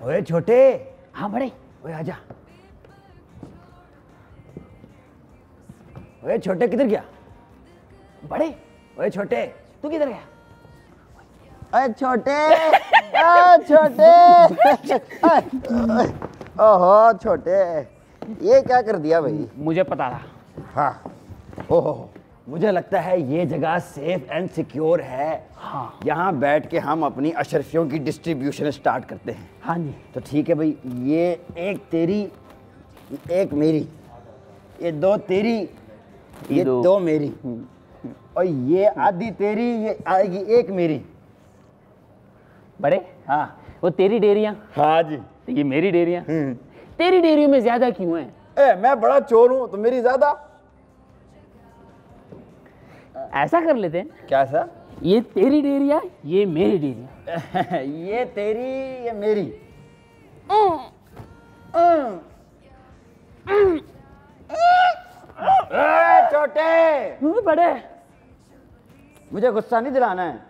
ओए छोटे। हाँ बड़े। ओए आजा। ओए छोटे किधर गया? बड़े। ओए छोटे तू किधर गया? अरे छोटे। छोटे। ओहो छोटे, ये क्या कर दिया भाई? मुझे पता था। हाँ। ओहो, मुझे लगता है ये जगह सेफ एंड सिक्योर है। हाँ। यहाँ बैठ के हम अपनी अशरफियों की डिस्ट्रीब्यूशन स्टार्ट करते हैं। हाँ जी। तो ठीक है भाई, ये एक तेरी, एक मेरी, ये दो तेरी, ये दो मेरी, और ये आधी तेरी, ये आएगी एक मेरी। बड़े। हाँ। वो तेरी डेरियां। हाँ जी। तो ये मेरी डेरियां। तेरी डेरियों में ज्यादा क्यों है? मैं बड़ा चोर हूँ तो मेरी ज्यादा। ऐसा कर लेते हैं। क्या सा? ये तेरी डेरिया, ये मेरी डेरिया। ये तेरी, ये मेरी। छोटे। बड़े। मुझे गुस्सा नहीं दिलाना है,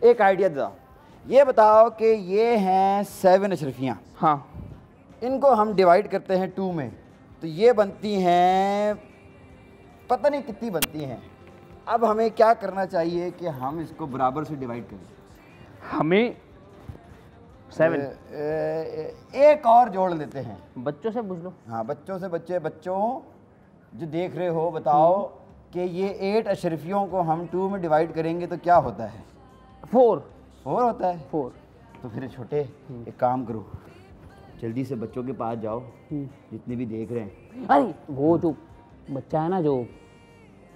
एक आइडिया दो। ये बताओ कि ये हैं 7 अशरफियाँ। हाँ। इनको हम डिवाइड करते हैं 2 में, तो ये बनती हैं, पता नहीं कितनी बनती हैं। अब हमें क्या करना चाहिए कि हम इसको बराबर से डिवाइड करें? हमें 7 एक और जोड़ लेते हैं। बच्चों से पूछ लो। हाँ, बच्चों से। बच्चों जो देख रहे हो, बताओ कि ये 8 अशरफियों को हम 2 में डिवाइड करेंगे तो क्या होता है? 4 होता है। 4। तो फिर छोटे एक काम करो, जल्दी से बच्चों के पास जाओ जितने भी देख रहे हैं। अरे वो जो बच्चा है ना, जो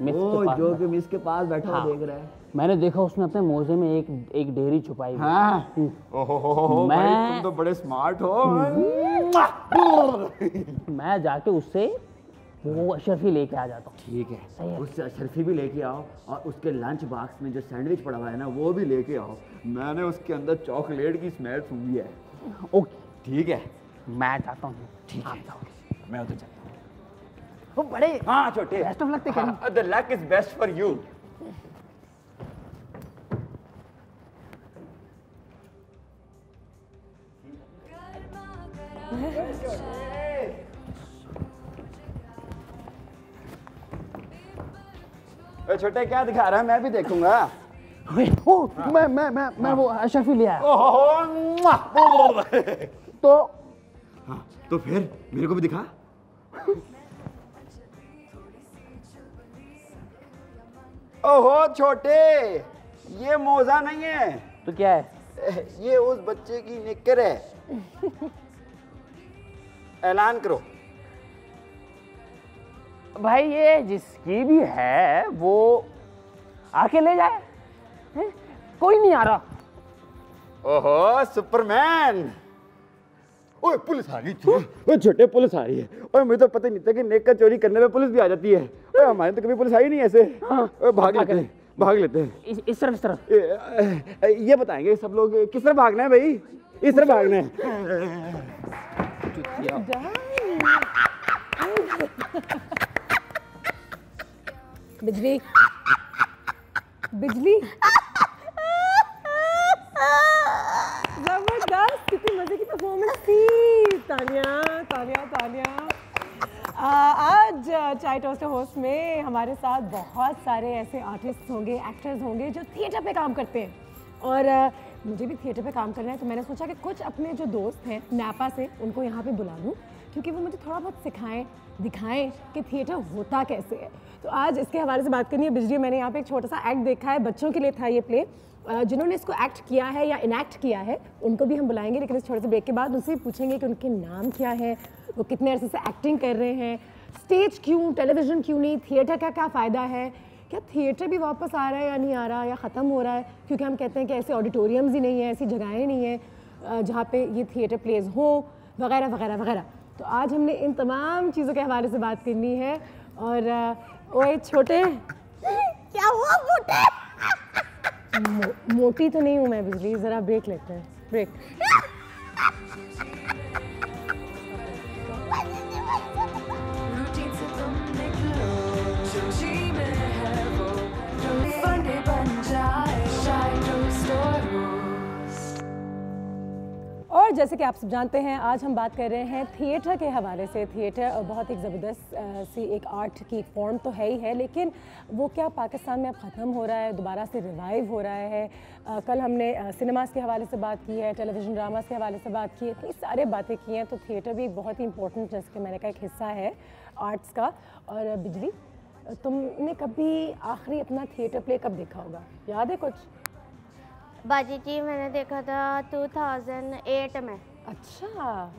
मिस के पास, जो कि मिस के पास बैठा हाँ, देख रहा है, मैंने देखा उसने अपने मोजे में एक डेयरी छुपाई। हाँ। ओहो भाई, तुम तो बड़े स्मार्ट हो। मैं जाके उससे वो अशरफी लेके आ जाता हूँ। ठीक है, उससे अशरफी भी लेके आओ, और उसके लंच बॉक्स में जो सैंडविच पड़ा हुआ है ना, वो भी लेके आओ। मैंने उसके अंदर चॉकलेट की स्मेल सूंघी है। ओके ठीक है, मैं जाता हूँ। ठीक है, मैं उधर चलता हूँ। वो बड़े। हाँ छोटे, best of luck. The luck is best for you. छोटे क्या दिखा रहा है? मैं भी देखूंगा। मैं वो अशरफी ले आया। तो हाँ, तो फिर मेरे को भी दिखा। ओहो छोटे, ये मोजा नहीं है। तो क्या है? ये उस बच्चे की निक्कर है। ऐलान करो। भाई ये जिसकी भी है वो आके ले जाए। कोई नहीं आ रहा। ओहो सुपरमैन। ओए पुलिस आ गई। ओए छोटे, पुलिस आ रही है। ओए मुझे तो पता ही नहीं था कि नेक का चोरी करने में पुलिस भी आ जाती है। ओए हमारे तो कभी पुलिस आई नहीं ऐसे। हाँ। ओए भाग लेते हैं, भाग लेते हैं। इस तरफ, इस तरफ। ये बताएंगे सब लोग किस तरफ भागना है भाई? इस तरफ भागना है। बिजली, बिजली। जबरदस्त, कितनी मजे की परफॉर्मेंस थी। तानिया, तानिया, तानिया। आज चाय टोस्ट होस्ट में हमारे साथ बहुत सारे ऐसे आर्टिस्ट होंगे, एक्टर्स होंगे जो थिएटर पे काम करते हैं, और मुझे भी थिएटर पे काम करना है। तो मैंने सोचा कि कुछ अपने जो दोस्त हैं नापा से, उनको यहाँ पे बुला लूँ, क्योंकि वो मुझे थोड़ा बहुत सिखाएं, दिखाएं कि थिएटर होता कैसे है। तो आज इसके हवाले से बात करनी है। बिजली, मैंने यहाँ पे एक छोटा सा एक्ट देखा है, बच्चों के लिए था ये प्ले। जिन्होंने इसको एक्ट किया है या इनैक्ट किया है उनको भी हम बुलाएंगे, लेकिन इस छोटे से ब्रेक के बाद उनसे पूछेंगे कि उनके नाम क्या है, वो कितने अरसे से एक्टिंग कर रहे हैं, स्टेज क्यों, टेलीविज़न क्यों नहीं, थिएटर का क्या फ़ायदा है, क्या थिएटर भी वापस आ रहा है या नहीं आ रहा, या ख़त्म हो रहा है, क्योंकि हम कहते हैं कि ऐसे ऑडिटोरियम्स ही नहीं है, ऐसी जगहें नहीं हैं जहाँ पे ये थिएटर प्लेस हो, वगैरह वगैरह वगैरह। तो आज हमने इन तमाम चीज़ों के हवाले से बात करनी है। और ओए छोटे, क्या हुआ मोटे? मोटी तो नहीं हूँ मैं बिजली, ज़रा ब्रेक लेते हैं, ब्रेक। और जैसे कि आप सब जानते हैं, आज हम बात कर रहे हैं थिएटर के हवाले से। थिएटर बहुत एक ज़बरदस्त सी एक आर्ट की फॉर्म तो है ही है, लेकिन वो क्या पाकिस्तान में अब ख़त्म हो रहा है, दोबारा से रिवाइव हो रहा है। कल हमने सिनेमास के हवाले से बात की है, टेलीविज़न ड्रामास के हवाले से बात की है, इतनी सारी बातें की हैं। तो थिएटर भी एक बहुत ही इंपॉर्टेंट, जैसे कि मैंने कहा, एक हिस्सा है आर्ट्स का। और बिजली, तुमने कभी आखिरी अपना थिएटर प्ले कब देखा होगा, याद है कुछ? बाजी जी मैंने देखा था 2008 में। अच्छा,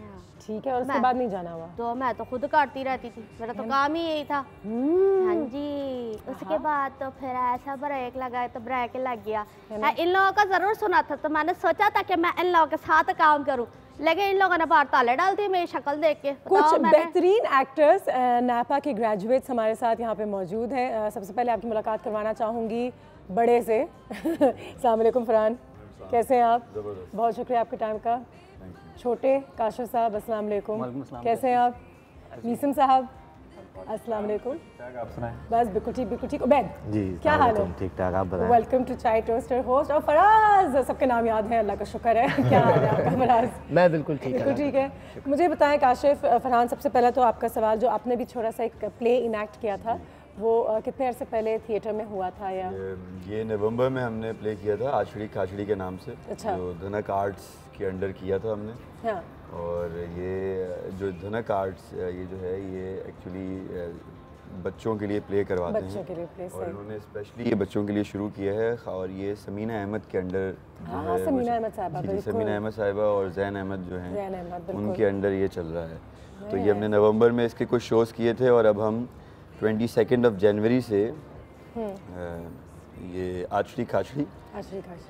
ठीक है। और उसके बाद नहीं जाना हुआ? तो मैं तो खुद काटती रहती थी, मेरा तो काम ही यही था। हाँ जी। उसके बाद तो फिर ऐसा ब्रेक लगा, तो ब्रेक लग गया। इन लोगों का जरूर सुना था, तो मैंने सोचा था कि मैं इन लोगों के साथ काम करूं, लेकिन इन लोगों ने बाहर ताले डाल दिए मेरी शक्ल देख के। कुछ बेहतरीन एक्टर्स नापा के ग्रेजुएट्स हमारे साथ यहाँ पे मौजूद हैं। सबसे पहले आपकी मुलाकात करवाना चाहूँगी बड़े से। अस्सलाम वालेकुम फरहान, कैसे हैं आप? बहुत शुक्रिया आपके टाइम का। छोटे काशिफ साहब, अस्सलाम वालेकुम, कैसे हैं आप? मीसम साहब, अस्सलाम वालेकुम। आप सुनाएं? बस बिल्कुल ठीक। उबैद जी, क्या हाल है? ठीक ठाक, आप बताएं। वेलकम टू चाय टोस्टर होस्ट। और फराज, सबके नाम याद है, अल्लाह का शुक्र है। क्या हाल है आपका फराज? मैं बिल्कुल ठीक है। मुझे बताएं काशिफ, फरहान, सबसे पहले तो आपका सवाल, जो आपने भी छोटा सा एक प्ले इनैक्ट किया था, वो कितने अरसे पहले थिएटर में हुआ था? या ये नवंबर में हमने प्ले किया था, आछड़ी खाछड़ी के नाम से। अच्छा। जो धनक आर्ट्स के अंडर किया था हमने। हाँ। और ये जो धनक आर्ट्स ये जो है, ये एक्चुअली बच्चों के लिए प्ले करवाते हैं। बच्चों के लिए प्ले, और इन्होंने स्पेशली ये बच्चों के लिए शुरू किया है। और ये समीना अहमद के अंडर, हाँ, समीना अहमद साहिबा, समीना अहमद साहिबा और जैन अहमद जो हैं, जैन अहमद, उनके अंडर ये चल रहा है। तो ये हमने नवंबर में इसके कुछ शोज़ किए थे, और अब हम 22 जनवरी से ये आछड़ी खाछड़ी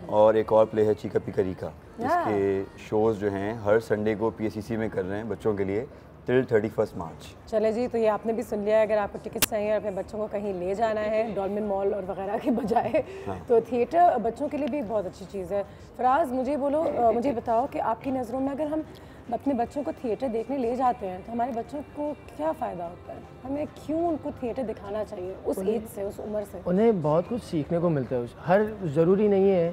और एक और प्ले है चीका पिकरी का, इसके शोज़ जो हैं हर संडे को PSCC में कर रहे हैं बच्चों के लिए टिल 31 मार्च। चले जी, तो ये आपने भी सुन लिया है। अगर आपको टिकट चाहिए और अपने बच्चों को कहीं ले जाना है डॉल्मेन मॉल और वगैरह के बजाय, तो थिएटर बच्चों के लिए भी बहुत अच्छी चीज़ है। फराज, मुझे बताओ कि आपकी नज़रों में अगर हम अपने बच्चों को थिएटर देखने ले जाते हैं तो हमारे बच्चों को क्या फ़ायदा होता है? हमें क्यों उनको थिएटर दिखाना चाहिए उस एज से, उस उम्र से? उन्हें बहुत कुछ सीखने को मिलता है। हर ज़रूरी नहीं है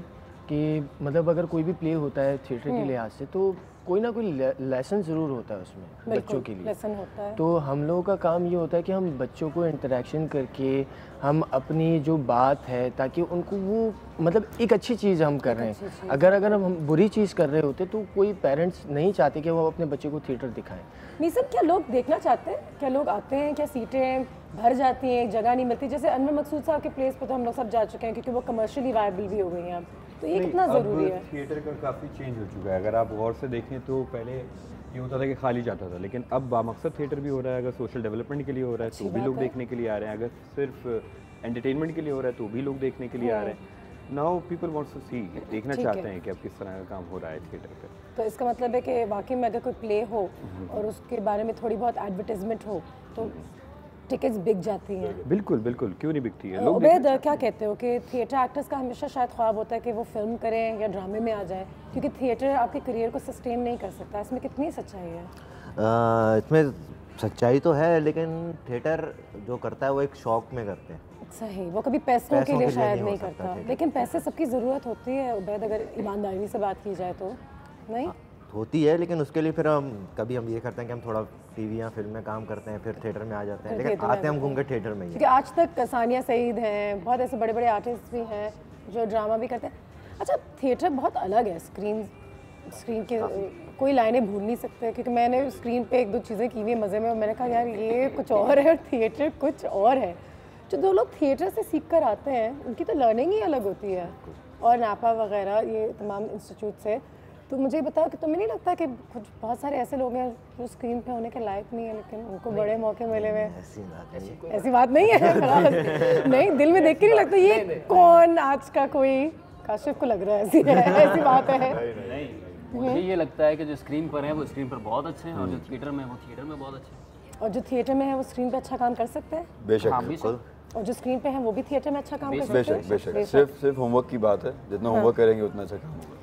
कि मतलब अगर कोई भी प्ले होता है थिएटर के लिहाज से, तो कोई ना कोई लेसन ज़रूर होता है उसमें बच्चों के लिए। लेसन होता है। तो हम लोगों का काम ये होता है कि हम बच्चों को इंटरेक्शन करके हम अपनी जो बात है, ताकि उनको वो मतलब एक अच्छी चीज़ हम कर रहे हैं। अगर हम बुरी चीज़ कर रहे होते तो कोई पेरेंट्स नहीं चाहते कि वो अपने बच्चे को थिएटर दिखाएं। मीसम, क्या लोग देखना चाहते हैं? क्या लोग आते हैं? क्या सीटें भर जाती हैं, जगह नहीं मिलती? जैसे अनवर मकसूद साहब के प्लेस पे तो हम लोग सब जा चुके हैं, क्योंकि वो कमर्शियली वायबल भी हो गई हैं अब। तो ये कितना ज़रूरी है? थिएटर का काफ़ी चेंज हो चुका है। अगर आप गौर से देखें तो पहले ये होता था कि खाली जाता था, लेकिन अब बामकसद थिएटर भी हो रहा है। अगर सोशल डेवलपमेंट के लिए हो रहा है तो भी लोग देखने के लिए आ रहे हैं, अगर सिर्फ एंटरटेनमेंट के लिए हो रहा है तो भी लोग देखने के लिए आ रहे हैं। नाउ पीपल वांट्स टू सी, देखना चाहते हैं कि अब किस तरह का काम हो रहा है थिएटर पे। तो इसका मतलब है कि वाकई में अगर कोई प्ले हो और उसके बारे में थोड़ी बहुत एडवर्टाइजमेंट हो तो टिकट्स बिक जाती हैं। बिल्कुल, क्यों नहीं बिकती है? उबैद, क्या कहते हो कि थिएटर एक्टर्स का हमेशा शायद ख्वाब होता है कि वो फिल्म करें या ड्रामे में आ जाए, क्योंकि थिएटर आपके करियर को सस्टेन नहीं कर सकता। इसमें कितनी सच्चाई है? इसमें सच्चाई तो है, लेकिन थिएटर जो करता है वो एक शौक में करते हैं। सही, वो कभी पैसों के लिए शायद नहीं करता, लेकिन पैसे सबकी ज़रूरत होती है उबैद, अगर ईमानदारी से बात की जाए तो। नहीं होती है, लेकिन उसके लिए फिर हम ये करते हैं कि हम थोड़ा टीवी या फिल्म में काम करते हैं, फिर थिएटर में आ जाते हैं, लेकिन आते हैं हम घूम के थिएटर में ही। क्योंकि आज तक सानिया सईद हैं, बहुत ऐसे बड़े बड़े आर्टिस्ट भी हैं जो ड्रामा भी करते हैं। अच्छा, थिएटर बहुत अलग है, स्क्रीन के कोई लाइनें भूल नहीं सकते, क्योंकि मैंने स्क्रीन पे एक दो चीज़ें की हुई मज़े में, और मैंने कहा यार ये कुछ और है और थिएटर कुछ और है। जो दो लोग थिएटर से सीख कर आते हैं उनकी तो लर्निंग ही अलग होती है, और नापा वगैरह ये तमाम इंस्टीट्यूट से। तो मुझे बताओ कि तुम्हें नहीं लगता कि कुछ बहुत सारे ऐसे लोग हैं जो स्क्रीन पे होने के लायक नहीं है, लेकिन उनको बड़े मौके मिले हुए? ऐसी बात नहीं है। नहीं, दिल में देख के नहीं लगता ये कौन आज का कोई काशिफ को लग रहा है ऐसी बात है? मुझे ये लगता है कि जो स्क्रीन पर है वो स्क्रीन पर बहुत अच्छे हैं, और जो थिएटर में है वो थिएटर में बहुत अच्छे हैं। और जो थिएटर में है वो स्क्रीन पे अच्छा काम कर सकते हैं? बेशक। और जो स्क्रीन पे है वो भी थिएटर में अच्छा काम कर सकते हैं? बेशक। सिर्फ होमवर्क की बात है, जितना होमवर्क करेंगे उतना अच्छा काम होगा।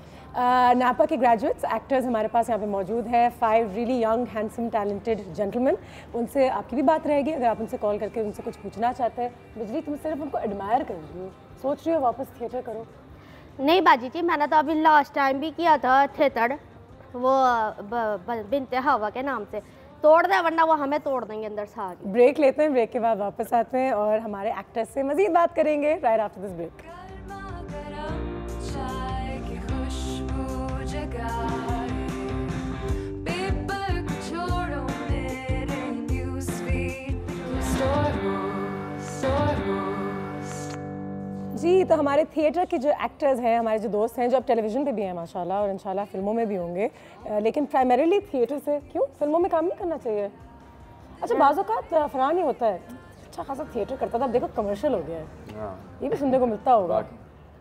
नापा के ग्रेजुएट्स एक्टर्स हमारे पास यहाँ पे मौजूद हैं, 5 really young handsome talented gentleman. उनसे आपकी भी बात रहेगी अगर आप उनसे कॉल करके उनसे कुछ पूछना चाहते हैं। बिजली, तुम सिर्फ उनको एडमायर कर रही हो, सोच रही हो वापस थिएटर करो? नहीं बाजी जी, मैंने तो अभी लास्ट टाइम भी किया था थिएटर, वो बिनते हवा के नाम से तोड़ दे, वरना वो हमें तोड़ देंगे अंदर से आगे। ब्रेक लेते हैं, ब्रेक के बाद वापस आते हैं और हमारे एक्टर्स से मजीद बात करेंगे राइट आफ्टर दिस ब्रेक। जी, तो हमारे थिएटर के जो एक्टर्स हैं, हमारे जो दोस्त हैं, जो अब टेलीविज़न पे भी हैं माशाल्लाह और इंशाल्लाह फिल्मों में भी होंगे, लेकिन प्राइमरीली थिएटर से क्यों फिल्मों में काम नहीं करना चाहिए? अच्छा, बाज़ औक़ात फरहान ही होता है अच्छा खासा थिएटर करता था, अब देखो कमर्शियल हो गया है, ये भी सुनने को मिलता होगा,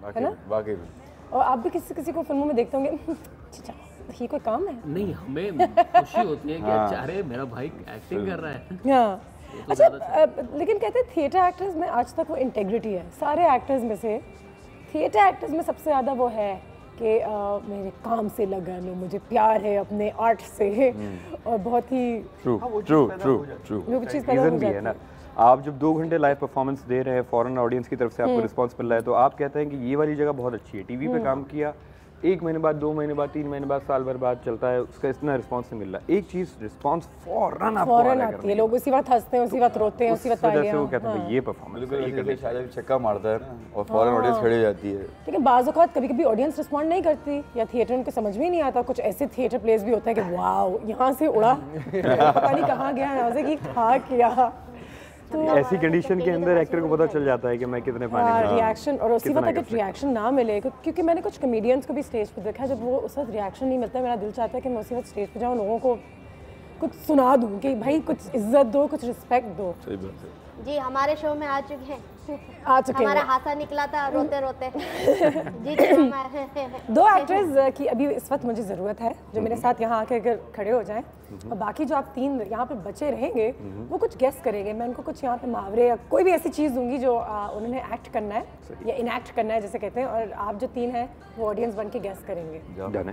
है ना? वाकई में। और आप भी किसी को फिल्मों में देखते होंगे, अच्छा ये कोई काम है? नहीं, हमें खुशी होती है कि अच्छा अरे मेरा भाई एक्टिंग कर रहा है। हाँ, अच्छा, लेकिन कहते हैं थिएटर एक्टर्स में आज तक वो इंटेग्रिटी है, सारे एक्टर्स में से थिएटर एक्टर्स में सबसे ज़्यादा वो है कि मेरे काम से लगन, मुझे प्यार है अपने आर्ट से और बहुत ही ट्रू वो चीज़ पैदा हो जाती है। आप जब 2 घंटे लाइव परफॉर्मेंस दे रहे हैं, फॉरेन ऑडियंस की तरफ से आपको रिस्पांस मिल रहा है, तो आप कहते हैं कि ये वाली जगह बहुत अच्छी है। टीवी पे काम किया, 1 महीने बाद, 2 महीने बाद, 3 महीने बाद, साल भर बाद चलता है, उसका इतना रिस्पांस नहीं मिल रहा। एक चीज रिस्पांस फौरन आती है, लोग उसी वक्त हंसते हैं, उसी वक्त रोते हैं, उसी वक्त तालियां। वो कहते हैं ये परफॉर्मेंस बिल्कुल शायद छक्का मारता है ना और फौरन ऑडियंस खड़ी हो जाती है। लेकिन बाज़ औक़ात कभी-कभी ऑडियंस रिस्पॉन्ड नहीं करती या थिएटर उनको समझ में ही नहीं आता। कुछ ऐसे थिएटर प्लेस भी होते हैं कि वाओ यहाँ से उड़ा पता नहीं कहाँ गया, यहाँ से कि खा किया। तो ऐसी कंडीशन के अंदर एक्टर को पता चल जाता है कि मैं कितने पानी में रिएक्शन, और उसी वक्त अगर रिएक्शन ना मिले, क्योंकि मैंने कुछ कॉमेडियंस को भी स्टेज पे देखा है, जब वो उस वक्त रिएक्शन नहीं मिलता, मेरा दिल चाहता है कि मैं उसी वक्त स्टेज पे जाऊँ, लोगों को कुछ सुना दूँ कि भाई कुछ इज्जत दो, कुछ रिस्पेक्ट दो। सही बात है जी, हमारे शो में आ चुके हैं, हमारा हाथा निकला था रोते रोते। जी, 2 एक्टर्स की अभी इस वक्त मुझे ज़रूरत है जो मेरे साथ यहाँ आके अगर खड़े हो जाएं, और बाकी जो आप 3 यहाँ पे बचे रहेंगे वो कुछ गेस करेंगे। मैं उनको कुछ यहाँ पे मुहावरे या कोई भी ऐसी चीज़ दूंगी जो उन्होंने एक्ट करना है या इनएक्ट करना है जैसे कहते हैं, और आप जो 3 हैं वो ऑडियंस बन के गेस करेंगे।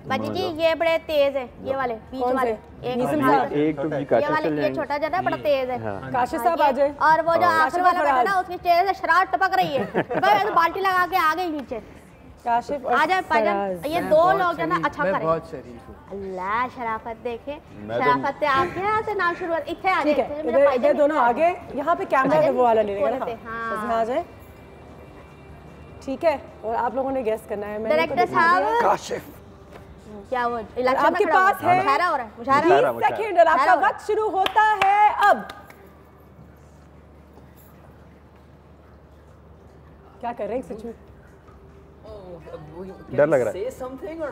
बाजी जी, ये बड़े तेज है, ये वाले बीच वाले, एक तो जी काशिफ चल ये छोटा ज़्यादा बड़ा तेज है, काशिफ साहब आ जाए, और वो जो आखिर वाला बैठा ना उसके चेहरे से शराब टपक रही है, भाई बाल्टी लगा के आ गई नीचे। काशिफ आ जाए पाजन, ये 2 लोग है ना अच्छा करें। बहुत शरीफ हूँ। अल्लाह, शराफत देखे, शराफत से आपके यहाँ से नाम शुरू, इतने आ ठीक है, इधर दोनों आगे, यहाँ पे कैमरा है वो वाला ले लेगा ना, यहाँ आ जाए, ठीक है। और आप लोगों ने गेस करना है। डायरेक्टर साहब, काशिफ क्या वो इलेक्शन आपके पास है मुशायरा हो रहा है, 20 सेकंड और आपका वक्त शुरू होता है अब। क्या कर रहे हैं? डर लग रहा है।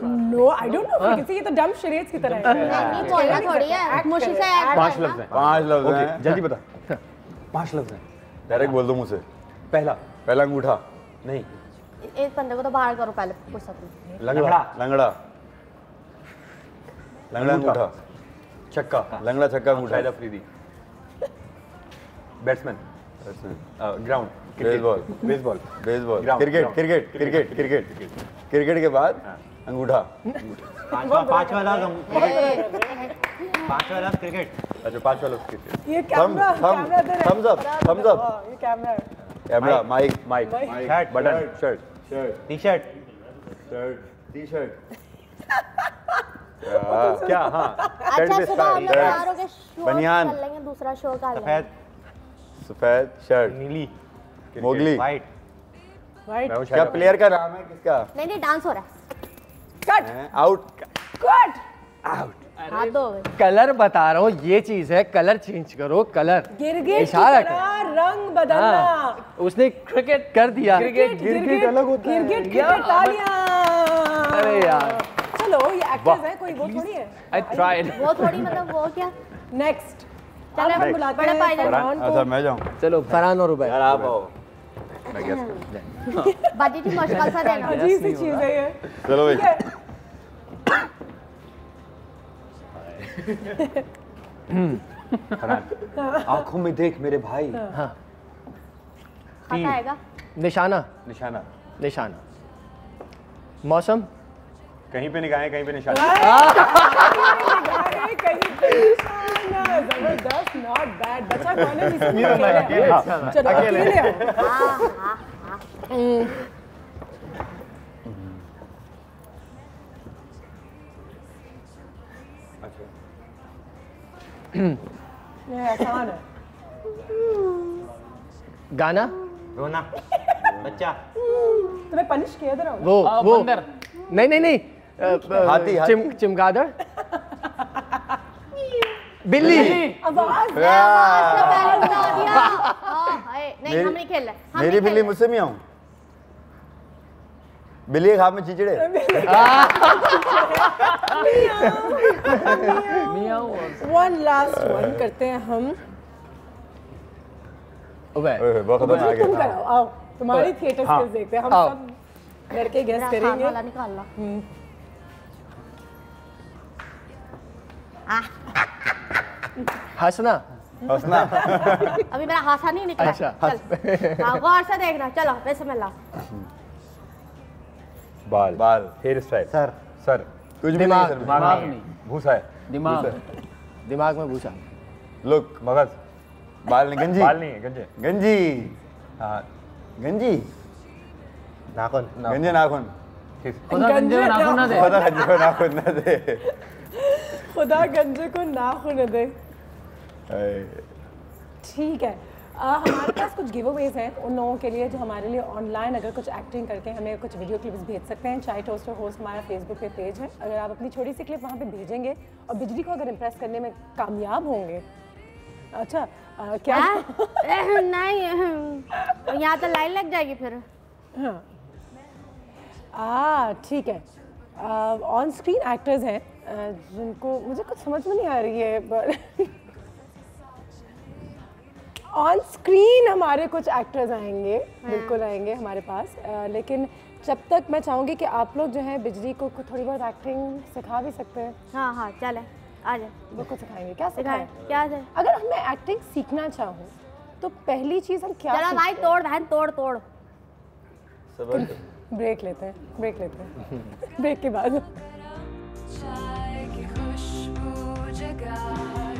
नो, आई डोंट नो, किसी ये तो डम शरीयत की तरह है। नहीं बोलना थोड़ी है, मुश्किल से 5 लफ्ज हैं। 5 लफ्ज हैं, जल्दी बता। 5 लफ्ज हैं, डायरेक्ट बोल दो मुझसे। पहला अंगूठा नहीं, एक बंदे को तो बाहर करो पहले फुर्सत में। लंगड़ा अंगूठा, छक्का, लंगड़ा छक्का अंगूठा, Shahid Afridi, batsman, ground, baseball, cricket के बाद अंगूठा, 5 वाला क्रिकेट। अच्छा 5 वाला क्रिकेट। ये कैमरा, थम्स अप, ये camera, camera, mic, shirt, button, shirt, T shirt, क्या? हाँ, अच्छा, सुबह हम लोग चारों के शो बनियान, कर लेंगे, दूसरा शो कर लेंगे। सफेद शर्ट, नीली, मोगली, वाइट। क्या प्लेयर का नाम है किसका? नहीं डांस हो रहा है। कट, आउट, हाथ दो कलर बता रहा हूँ, ये चीज है, कलर चेंज करो, कलर गिरगिट इशारा की तरह रंग बदलना। उसने क्रिकेट कर दिया। गिरगिट अलग होता है। गिरगिट, तालियां। अरे यार, चलो ये एक्टर्स हैं, कोई वो थोड़ी है। I tried. वो थोड़ी, मतलब वो क्या। नेक्स्ट, चलो हम बुलाते हैं फरहान को। अच्छा मैं जाऊँ? चलो फरहान और रुबैर। यार आप आओ, मैं गेस करता बाजी जी मुश्किल सा देना। अजीब सी चीज है ये। चलो भाई, आंखों में देख मेरे भाई। हाँ, खाता आएगा। निशाना, मौसम, कहीं पे निगाहें, कहीं पे निशान। जबरदस्त, नॉट बैड। बच्चा कौन है जिसमें चलो अकेले आओ। ये आसान है। गाना रोना बच्चा तुम्हें पनिश किया था वो बंदर। नहीं हाथी, हाथी। चिमगादड़ बिल्ली आवाज तो पहले बता दिया। हाय नहीं हम नहीं खेल रहे, हम मेरी नहीं बिल्ली खेल मुझसे भी आऊं। बिल्ली के खाब में चिचड़े। वन लास्ट वन करते हैं हम। ओए बहुत खतरनाक तुम है। कराओ, आओ तुम्हारी थिएटर स्किल्स देखते हैं हम आओ। सब लड़के गेस रहे। करेंगे। वाला निकाल ला। हंसना हंसना। अभी मेरा हाथा नहीं निकला। अच्छा, चल हाँ गौर से देखना। चलो बिस्मिल्लाह। बाल बाल। हेयर स्टाइल सर सर कुछ भी दिमाग। नहीं सर। दिमाग नहीं, भूसा है दिमाग। दिमाग में भूसा लुक मगज बाल नहीं गंजी। बाल नहीं है गंजे गंजी। हाँ गंजी। नाखून गंजे नाखून। खुदा गंजे में नाखून ना दे। पता गंजे को नाखून ना दे। खुदा गंजे को नाखून दे। अरे, ठीक है। हमारे पास कुछ गिव अवेज हैं उन लोगों के लिए जो हमारे लिए ऑनलाइन अगर कुछ एक्टिंग करके हमें कुछ वीडियो क्लिप्स भेज सकते हैं। चाय टोस्टर होस्ट हमारा फेसबुक पे पेज है, अगर आप अपनी छोटी सी क्लिप वहाँ पे भेजेंगे और बिजली को अगर इम्प्रेस करने में कामयाब होंगे। अच्छा क्या नहीं यहाँ तो लाइन लग जाएगी फिर। ठीक है। ऑन स्क्रीन एक्टर्स हैं जिनको मुझे कुछ समझ में नहीं आ रही है, बट ऑन स्क्रीन हमारे कुछ एक्टर्स आएंगे, बिल्कुल आएंगे हमारे पास। लेकिन जब तक मैं चाहूँगी कि आप लोग जो हैं बिजली को थोड़ी बहुत एक्टिंग सिखा भी सकते हैं। हाँ हाँ चले आ जाए। वो कुछ सिखाएंगे। क्या सिखाए सिखाएं? क्या है? अगर मैं एक्टिंग सीखना चाहूँ तो पहली चीज़ हम क्या चलो भाई तोड़ बहन तोड़ तोड़। सबर। ब्रेक लेते हैं, ब्रेक लेते हैं। ब्रेक के बाद चाय की खुशबू जगाए,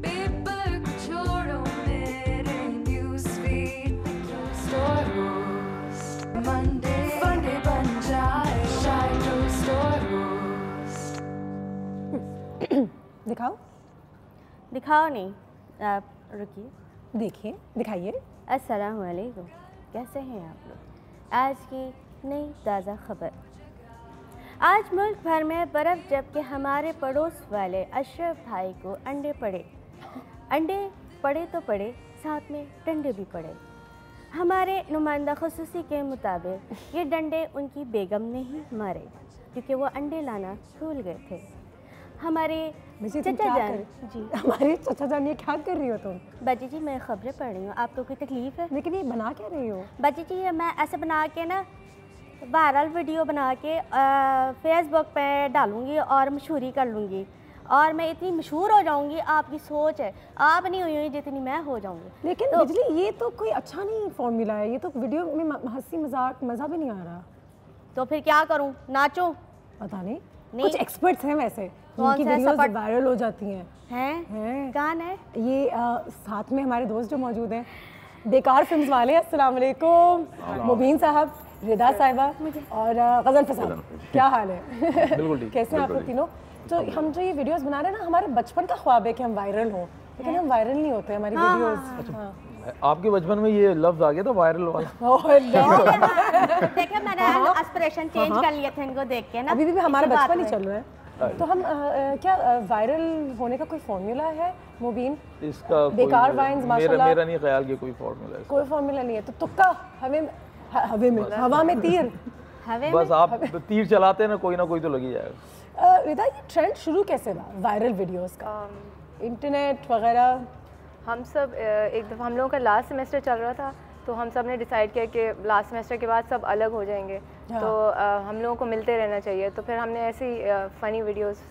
पेपर को छोड़ो मेरे न्यूज़फीड में स्टोर रोस्ट, मंडे फंडे बन जाए चाय टोस्ट और रोस्ट। दिखाओ, दिखाओ नहीं आप रुकिए। देखिए, दिखाइए। अस्सलाम वालेकुम, कैसे हैं आप लोग? आज की नई ताज़ा खबर। आज मुल्क भर में बर्फ़ जबकि हमारे पड़ोस वाले अशरफ भाई को अंडे पड़े। अंडे पड़े तो पड़े, साथ में डंडे भी पड़े। हमारे नुमाइंदा खुसूसी के मुताबिक ये डंडे उनकी बेगम ने ही मारे क्योंकि वो अंडे लाना भूल गए थे। हमारे चचा जान जी, हमारे चचा जान ये क्या कर रही हो तुम? बाजी जी मैं खबरें पढ़ रही हूँ, आपको कोई तकलीफ है? लेकिन ये बना क्या रही हो? बाजी जी ये मैं ऐसे बना के ना वायरल वीडियो बना के फेसबुक पे डालूंगी और मशहूरी कर लूँगी और मैं इतनी मशहूर हो जाऊंगी। आपकी सोच है, आप नहीं हुई जितनी मैं हो जाऊंगी। लेकिन बिजली ये तो कोई अच्छा नहीं फॉर्मूला है, ये तो वीडियो में हंसी मजाक मज़ा भी नहीं आ रहा। तो फिर क्या करूं, नाचूं? पता नहीं, नहीं। कुछ एक्सपर्ट्स हैं वैसे कौन उनकी सा वीडियोस सपट? वायरल हो जाती हैं। हैं कौन है? ये साथ में हमारे दोस्त जो मौजूद हैं, बेकार फिल्म्स वाले। अस्सलाम वालेकुम मुबीन साहब, रिदा साहिबा और गजनफर साहब, क्या हाल है? बिल्कुल ठीक। कैसे हैं आप लोग तीनों? तो हम जो ये वीडियोस बना रहे हैं ना, हमारे बचपन का ख्वाब है कि हम वायरल हों, लेकिन हम वायरल नहीं होते हमारी वीडियोस। आपके बचपन में ये लफ्ज आ गया था वायरल वाला? देखिए मैंने एस्पिरेशन चेंज कर लिए थे इनको देख के ना। अभी भी हमारा बचपन ही चल रहा है। तो हम क्या वायरल होने का कोई फॉर्मूला है मुबीन? इसका बेकार वाइन्स माशाल्लाह मेरा नहीं ख्याल कि कोई फॉर्मूला है। कोई फॉर्मूला नहीं है। तो तुक्का हवा में तीर। बस आप तीर चलाते हैं ना कोई तो लग ही जाएगा। रिदा ये ट्रेंड शुरू कैसे हुआ वायरल वीडियोस का? इंटरनेट वगैरह? हम सब एक दफ़ा हम लोगों का लास्ट सेमेस्टर चल रहा था तो हम सब ने डिसाइड किया कि लास्ट सेमेस्टर के बाद सब अलग हो जाएंगे। हाँ। तो हम लोगों को मिलते रहना चाहिए, तो फिर हमने ऐसी फ़नी वीडियोस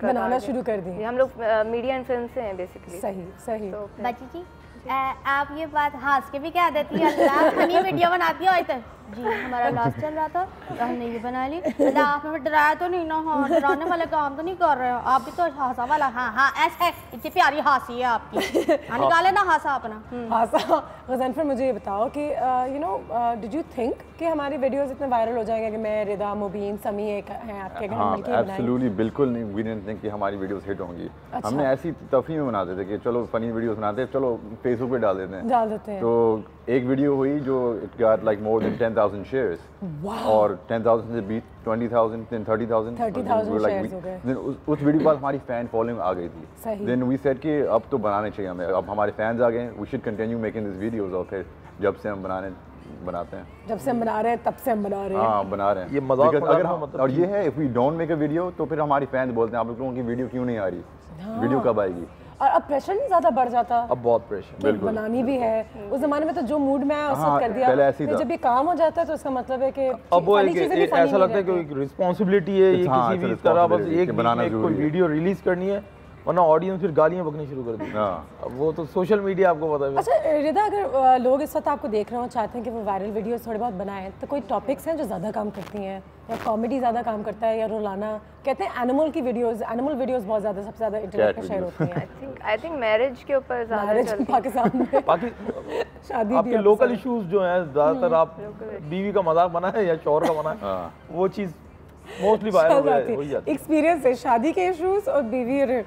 बनाना शुरू कर दी। हम लोग मीडिया एंड फिल्म से हैं बेसिकली। सही सही। तो बाजी जी आप ये बात हंस के भी क्या देती है? अल्लाह फनी वीडियो बनाती हो तो जी हमारा लास्ट चल रहा था तो हमने ये बना ली। अल्लाह आपने डराया तो नहीं ना? हाँ, डराने वाले काम तो नहीं कर रहे हो आप भी तो हासा वाला। हाँ हाँ ऐसा है, इतनी प्यारी हंसी है आपकी। हाँ निकाले ना हासा अपना। हासा। गज़नफर मुझे ये बताओ कि you know did you think कि हमारी वीडियोस इतने वायरल हो जाएंगे कि मैं, रिदा, मुबीन, समी एक हैं आपके घर हाँ, मिलके बनाएंगे? एब्सोल्युटली बिल्कुल नहीं, वी डिडंट थिंक कि हमारी वीडियोस हिट होंगी। हमने ऐसी तफरीह में बनाते थे कि चलो फनी वीडियोस बनाते हैं, चलो फेसबुक पे डाल देते हैं। तो एक वीडियो हुई जो it got like more than 10,000 shares और 10,000 से बीट 20,000 then 30,000 शेयर्स हो गए। उस वीडियो के बाद हमारी फैन फॉलोइंग आ गई थी। देन वी सेड कि अब तो बनाने चाहिए हमें, अब हमारे फैंस आ गए, we should continue making this videos. और फिर जब से हम बनाते हैं, जब से हम बना रहे हैं तब से हम बना रहे हैं। हाँ बना रहे हैं। ये मजाक अगर मतलब और ये है if we don't make a video तो फिर हमारी फैंस बोलते हैं आप लोगों की वीडियो क्यों नहीं आ रही, वीडियो कब आएगी। और अब प्रेशर नहीं ज़्यादा बढ़ जाता? अब बहुत प्रेशर, बिल्कुल बनानी भी है। उस ज़माने में तो जो मूड में आया उस वक्त कर दिया। पहले ऐसे ही था। जब ये काम हो जाता है तो इसका मतलब है कि अब वो ऐसा लगता है कि एक रिस्पॉन्सिबिलिटी है ये किसी भी तरह, बस एक कोई वीडियो रिलीज करनी है वरना ऑडियंस फिर गालियां बकनी शुरू कर दी। अब वो तो सोशल मीडिया आपको पता है। अच्छा रिदा, अगर लोग इस वक्त आपको देख रहे हो चाहते हैं कि वो वायरल वीडियोस थोड़े बहुत बनाएं तो कोई टॉपिक्स हैं जो ज़्यादा काम करती हैं, या कॉमेडी ज़्यादा काम करता है, या रुलाना? कहते हैं एनिमल वीडियोस बहुत ज़्यादा सबसे ज़्यादा इंटरनेट पे शेयर होती हैं। आई थिंक मैरिज के ऊपर ज़्यादा चलती है पाकिस्तान में। शादी आपके लोकल इश्यूज जो हैं ज़्यादातर, आप बीवी का मजाक बना है या शौहर का बना है, वो चीज़ मोस्टली वायरल हो जाती है। एक्सपीरियंस है शादी के इश्यूज और बीवी।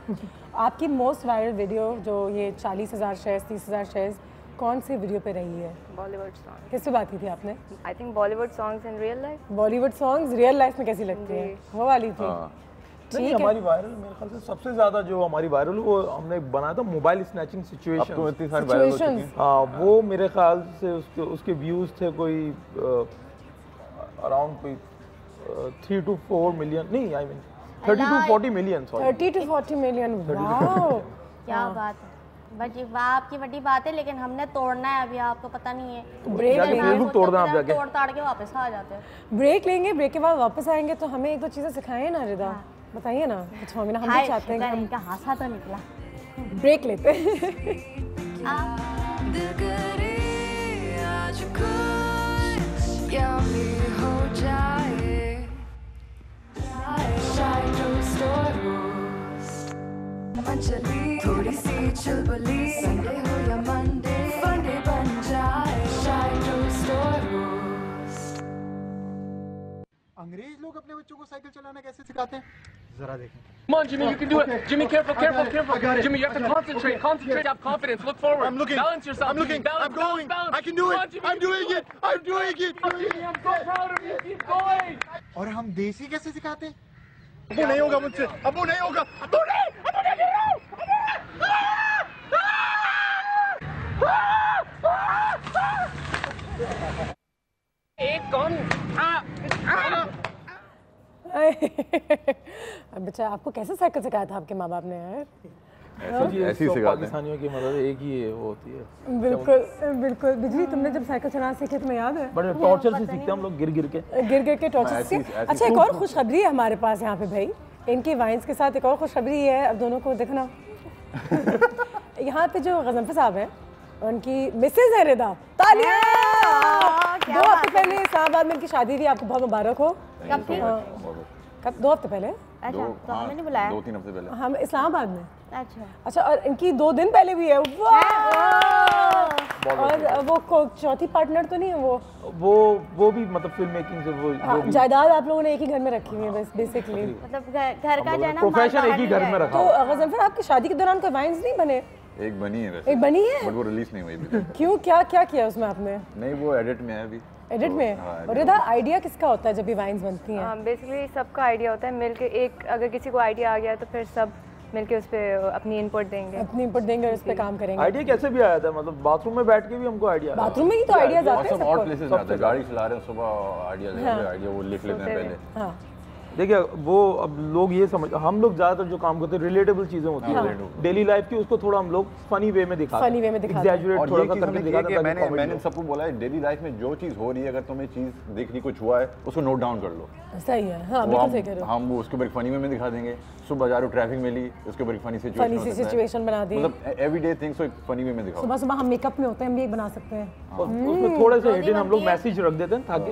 आपकी मोस्ट वायरल वीडियो जो ये 40,000 शेयर्स 30,000 शेयर्स कौन सी वीडियो पे रही है? बॉलीवुड सॉन्ग। किस पे बात की थी आपने? I think Bollywood songs in real life. Bollywood songs real life में कैसी लगती है, वो वाली थी? नहीं, हमारी वायरल मेरे ख्याल से सबसे ज्यादा जो हमारी वायरल वो हमने बनाया था मोबाइल स्नैचिंग सिचुएशन। हाँ वो मेरे ख्याल से उसके व्यूज थे कोई अराउंड कोई 3 to 4 million, नहीं I mean 30 to 40 million, sorry 30 to 40 million। Wow क्या बात है बड़ी, वाह आपकी बड़ी बात है। लेकिन हमने तोड़ना है अभी, आपको पता नहीं है। ब्रेक फेसबुक तोड़ना आप जाके, तोड़ ताड़ के वापस आ जाते हैं। ब्रेक लेंगे, ब्रेक के बाद वापस आएंगे तो हमें एक दो चीजें सिखाएं ना रिदा। बताइए ना कुछ मम्मी, हम भी चाहते हैं कि इनका हासा तो निकला। ब्रेक लेते हैं। दिल करे आज कुछ क्या भी हो जाए, मंचली थोड़ी सी चुलबुली, संडे हो या मंडे फंडे बन जाए, शाय टोस्ट और रोस्ट। अंग्रेज लोग अपने बच्चों को साइकिल चलाना कैसे सिखाते हैं? जरा देखें। Come on, Jimmy, you can do it. Jimmy, careful, careful, careful. Jimmy, you have to concentrate. Concentrate. Have confidence. Look forward. I'm looking. Balance yourself. I'm looking. Balance, I'm going. balance. I can do it. I'm doing it. I'm doing it. Jimmy, I'm so proud of you. Keep going. और हम देसी कैसे सिखाते हैं? अब नहीं होगा मुझसे, अब नहीं होगा, अब नहीं, एक कौन? बच्चा आपको कैसे साइकिल सिखाया था आपके माँ बाप ने यार? ऐसी सिखाते हैं। पाकिस्तानियों की मतलब एक ही वो होती है। बिल्कुल बिल्कुल। बिजली, तुमने जब साइकिल चलाना सीखे तुम्हें याद है? बड़े टॉर्चर से सीखते हैं हम लोग, गिर गिर के टॉर्चर से। अच्छा एक और खुशखबरी है हमारे पास यहाँ पे भाई, इनकी वाइन्स के साथ एक और खुशखबरी है। अब दोनों को देखना। यहाँ पे जो गज़नफर साहब हैं उनकी मिसेज है रिदा। तालियां। 2 हफ्ते पहले इस्लामाबाद में इनकी शादी थी, आपको बहुत मुबारक हो। कब थी? कब? 2 हफ्ते पहले। अच्छा तो हमें नहीं बुलाया? 2-3 हफ्ते पहले हम इस्लामाबाद में। अच्छा और इनकी 2 दिन पहले भी है। और वो चौथी पार्टनर तो नहीं है वो भी मतलब फिल्म मेकिंग से वो जायदाद आप लोगों ने एक ही घर में रखी हुई है बस बेसिकली, मतलब घर का जो है ना प्रोफेशन एक ही घर में रखा। तो गज़नफर आपकी शादी के दौरान कोई वाइन्स नहीं बने? एक बनी है वैसे। एक बनी है बट वो रिलीज नहीं हुई अभी तक। क्यों, क्या किया उसमें आपने? नहीं वो एडिट में है अभी। एडिट में? और रिदा आइडिया किसका होता है जब ये वाइन्स बनती हैं? बेसिकली सबका आइडिया होता है मिलके, एक अगर किसी को आइडिया आ गया तो फिर सब मिलके उस पे अपनी इनपुट देंगे और उस पे काम करेंगे। आइडिया कैसे भी आया था, मतलब बाथरूम में बैठ के भी हमको आइडिया, बाथरूम में ही तो आइडियाज आते हैं। सब और प्लेसेस आते हैं, गाड़ी चला रहे हैं सुबह आइडिया वो लिख लेते हैं पहले। देखिए वो अब लोग ये समझ, हम लोग ज्यादातर जो काम करते हैं रिलेटेबल चीजें होती हैं डेली लाइफ की, उसको थोड़ा हम लोग फनी वे में दिखाते हैं, एग्जैजरेट थोड़ा सा करके दिखाते हैं। मैंने सबको बोला है डेली लाइफ में जो चीज हो रही है, अगर तुम्हें चीज देखनी कुछ हुआ है उसको नोट डाउन कर लो। सही है, हाँ बिल्कुल सही कह रहे हो। हम वो उसको फनी वे में दिखा देंगे, सुबह जा रहे हो ट्रैफिक मिली, उसके ऊपर एक फनी सिचुएशन बना दी, मतलब एवरीडे थिंग्स को एक फनी वे में दिखाओ। सुबह सुबह हम मेकअप में होते हैं, हम भी एक बना सकते हैं। उसमें थोड़े से हिडन हम लोग मैसेज रख देते हैं ताकि,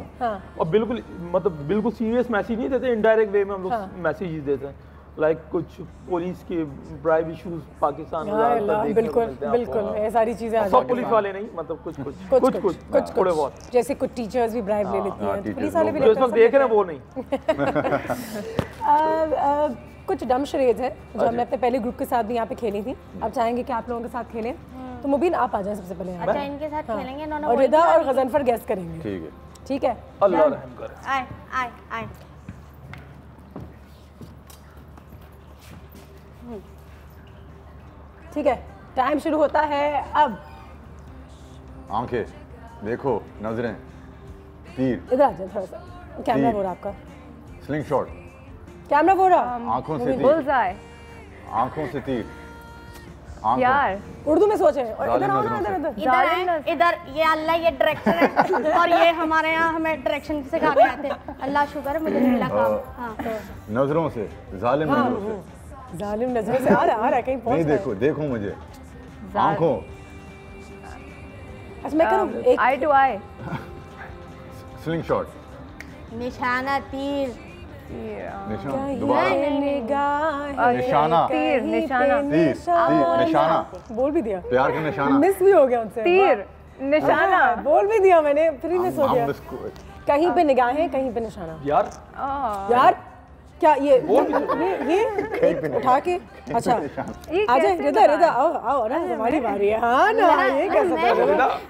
और बिल्कुल मतलब बिल्कुल सीरियस मैसेज नहीं देते, इनडायरेक्ट वे में हम लोग मैसेज देते हैं, लाइक कुछ पुलिस के ब्राइब इश्यूज पाकिस्तान में, बिल्कुल बिल्कुल ये सारी चीजें आ जाती हैं। सब पुलिस वाले नहीं, मतलब कुछ थोड़े बहुत, जैसे कुछ टीचर्स भी ब्राइब ले लेती हैं, पुलिस वाले भी लेते हैं, जो देख रहे हैं वो नहीं। कुछ डम शरेज है जो हमने अपने पहले ग्रुप के साथ भी यहाँ पे खेली थी, अब चाहेंगे कि आप लोगों के साथ खेलें, तो मुबीन आप आ जाएं सबसे पहले। अच्छा इनके साथ खेलेंगे, और रिदा और गजनफर गेस करेंगे। ठीक है, ठीक है, अल्लाह रहम करे। आए आए आए। ठीक है, टाइम शुरू होता है अब। आंखें देखो, नजरें, तीर, इधर आ जाए थोड़ा सा, कैमरा वो रहा आपका, स्लिंग शॉट, कैमरा वो रहा, आंखों से तीर, बुल्सआई, आंखों से तीर, यार उर्दू में सोचे, और इधर आओ ना, इधर इधर ये अल्लाह ये डायरेक्टर है और ये हमारे यहाँ हमें डायरेक्शन सिखाने आते हैं। अल्लाह शुक्र है मुझे मिला काम। हाँ नजरों से, जालिम नजरों से, जालिम नजरों से आ रहा है कहीं पहुंच नहीं, देखो देखो मुझे, आंखों, अच्छा मैं करूं एक आई टू आई, स्लिंग शॉट, निशाना, तीर, निशाना, दोबारा निशाना, तीर, निशाना, तीर, निशाना, बोल भी दिया, प्यार का निशाना, मिस भी हो गया उनसे, तीर, निशाना, बोल भी दिया मैंने, फिर ही मिस हो गया। कहीं पे निगाहें, कहीं पे निशाना। यार क्या ये उठा के, अच्छा आ जाए रिदा, रिदा आओ आओ ना, हमारी बारी है। हाँ ना, ये कैसे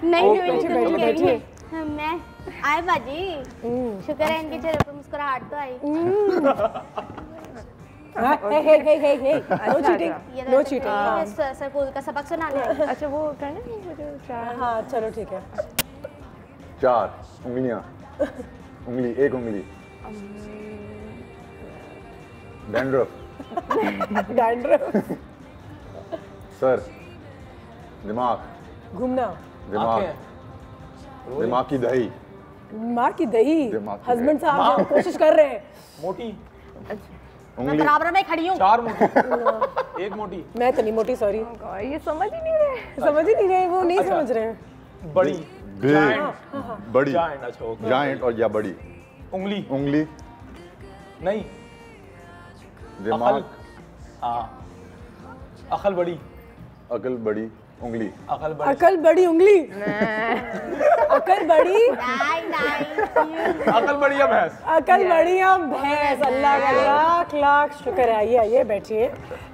नहीं मैं आए बाजी, शुक्र है इनके चेहरे पे मुस्कुराहट तो आई। No cheating, no cheating. School का सबक सुनाने। अच्छा वो करना मुझे। हाँ चलो ठीक है। 4 उंगलियां, उंगली, एक उंगली, डैंड्रफ, डैंड्रफ, सर, दिमाग, घूमना, दिमाग की दही, माँ की दही, हस्बैंड साहब कोशिश कर रहे हैं। मोटी, मैं बराबर में खड़ी हूँ। 4 मोटी, 1 मोटी, मैं तो नहीं मोटी, सॉरी। ये समझ ही नहीं रहे, समझ ही नहीं रहे, वो नहीं समझ रहे। बड़ी, बड़ी, जायंट, जायंट और या बड़ी, उंगली, उंगली नहीं, दिमाग, अकल बड़ी, अकल बड़ी, उंगली, अकल बड़ी, अकल बड़ी उंगली, अकल बड़ी, अकल बड़ी या भैंस, अकल बड़ी या भैंस। अल्लाह का लाख लाख शुक्र है। आइए आइए बैठिए,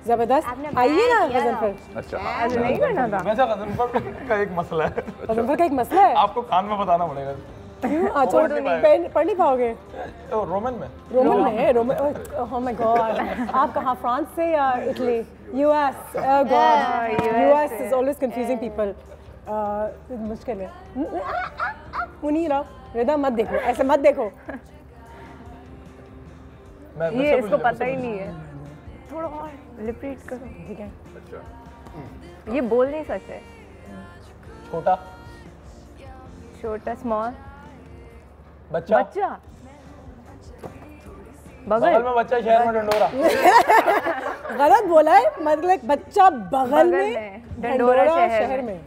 जबरदस्त। आइए ना गजनफर। अच्छा नहीं करना था वैसा गजनफर का एक मसला है, गजनफर का एक मसला है, आपको कान में बताना पड़ेगा। क्यों? अच्छा पढ़ नहीं पाओगे? रोमन में, रोमन में है, रोमन। ओह माय गॉड, आप कहाँ, फ्रांस से या Italy? US. God, US is always confusing people. मुश्किल है। मुनीरा, रिदा मत देखो, ऐसे मत देखो। ये इसको पता ही नहीं है। थोड़ा और रिपीट करो, ठीक है? अच्छा, ये बोल नहीं सकते। छोटा, छोटा, स्मॉल, बच्चा, बच्चा, बगल में बच्चा, शहर में डंडोरा। गलत बोला है, मतलब बच्चा बगल में, डंडोरा शहर में।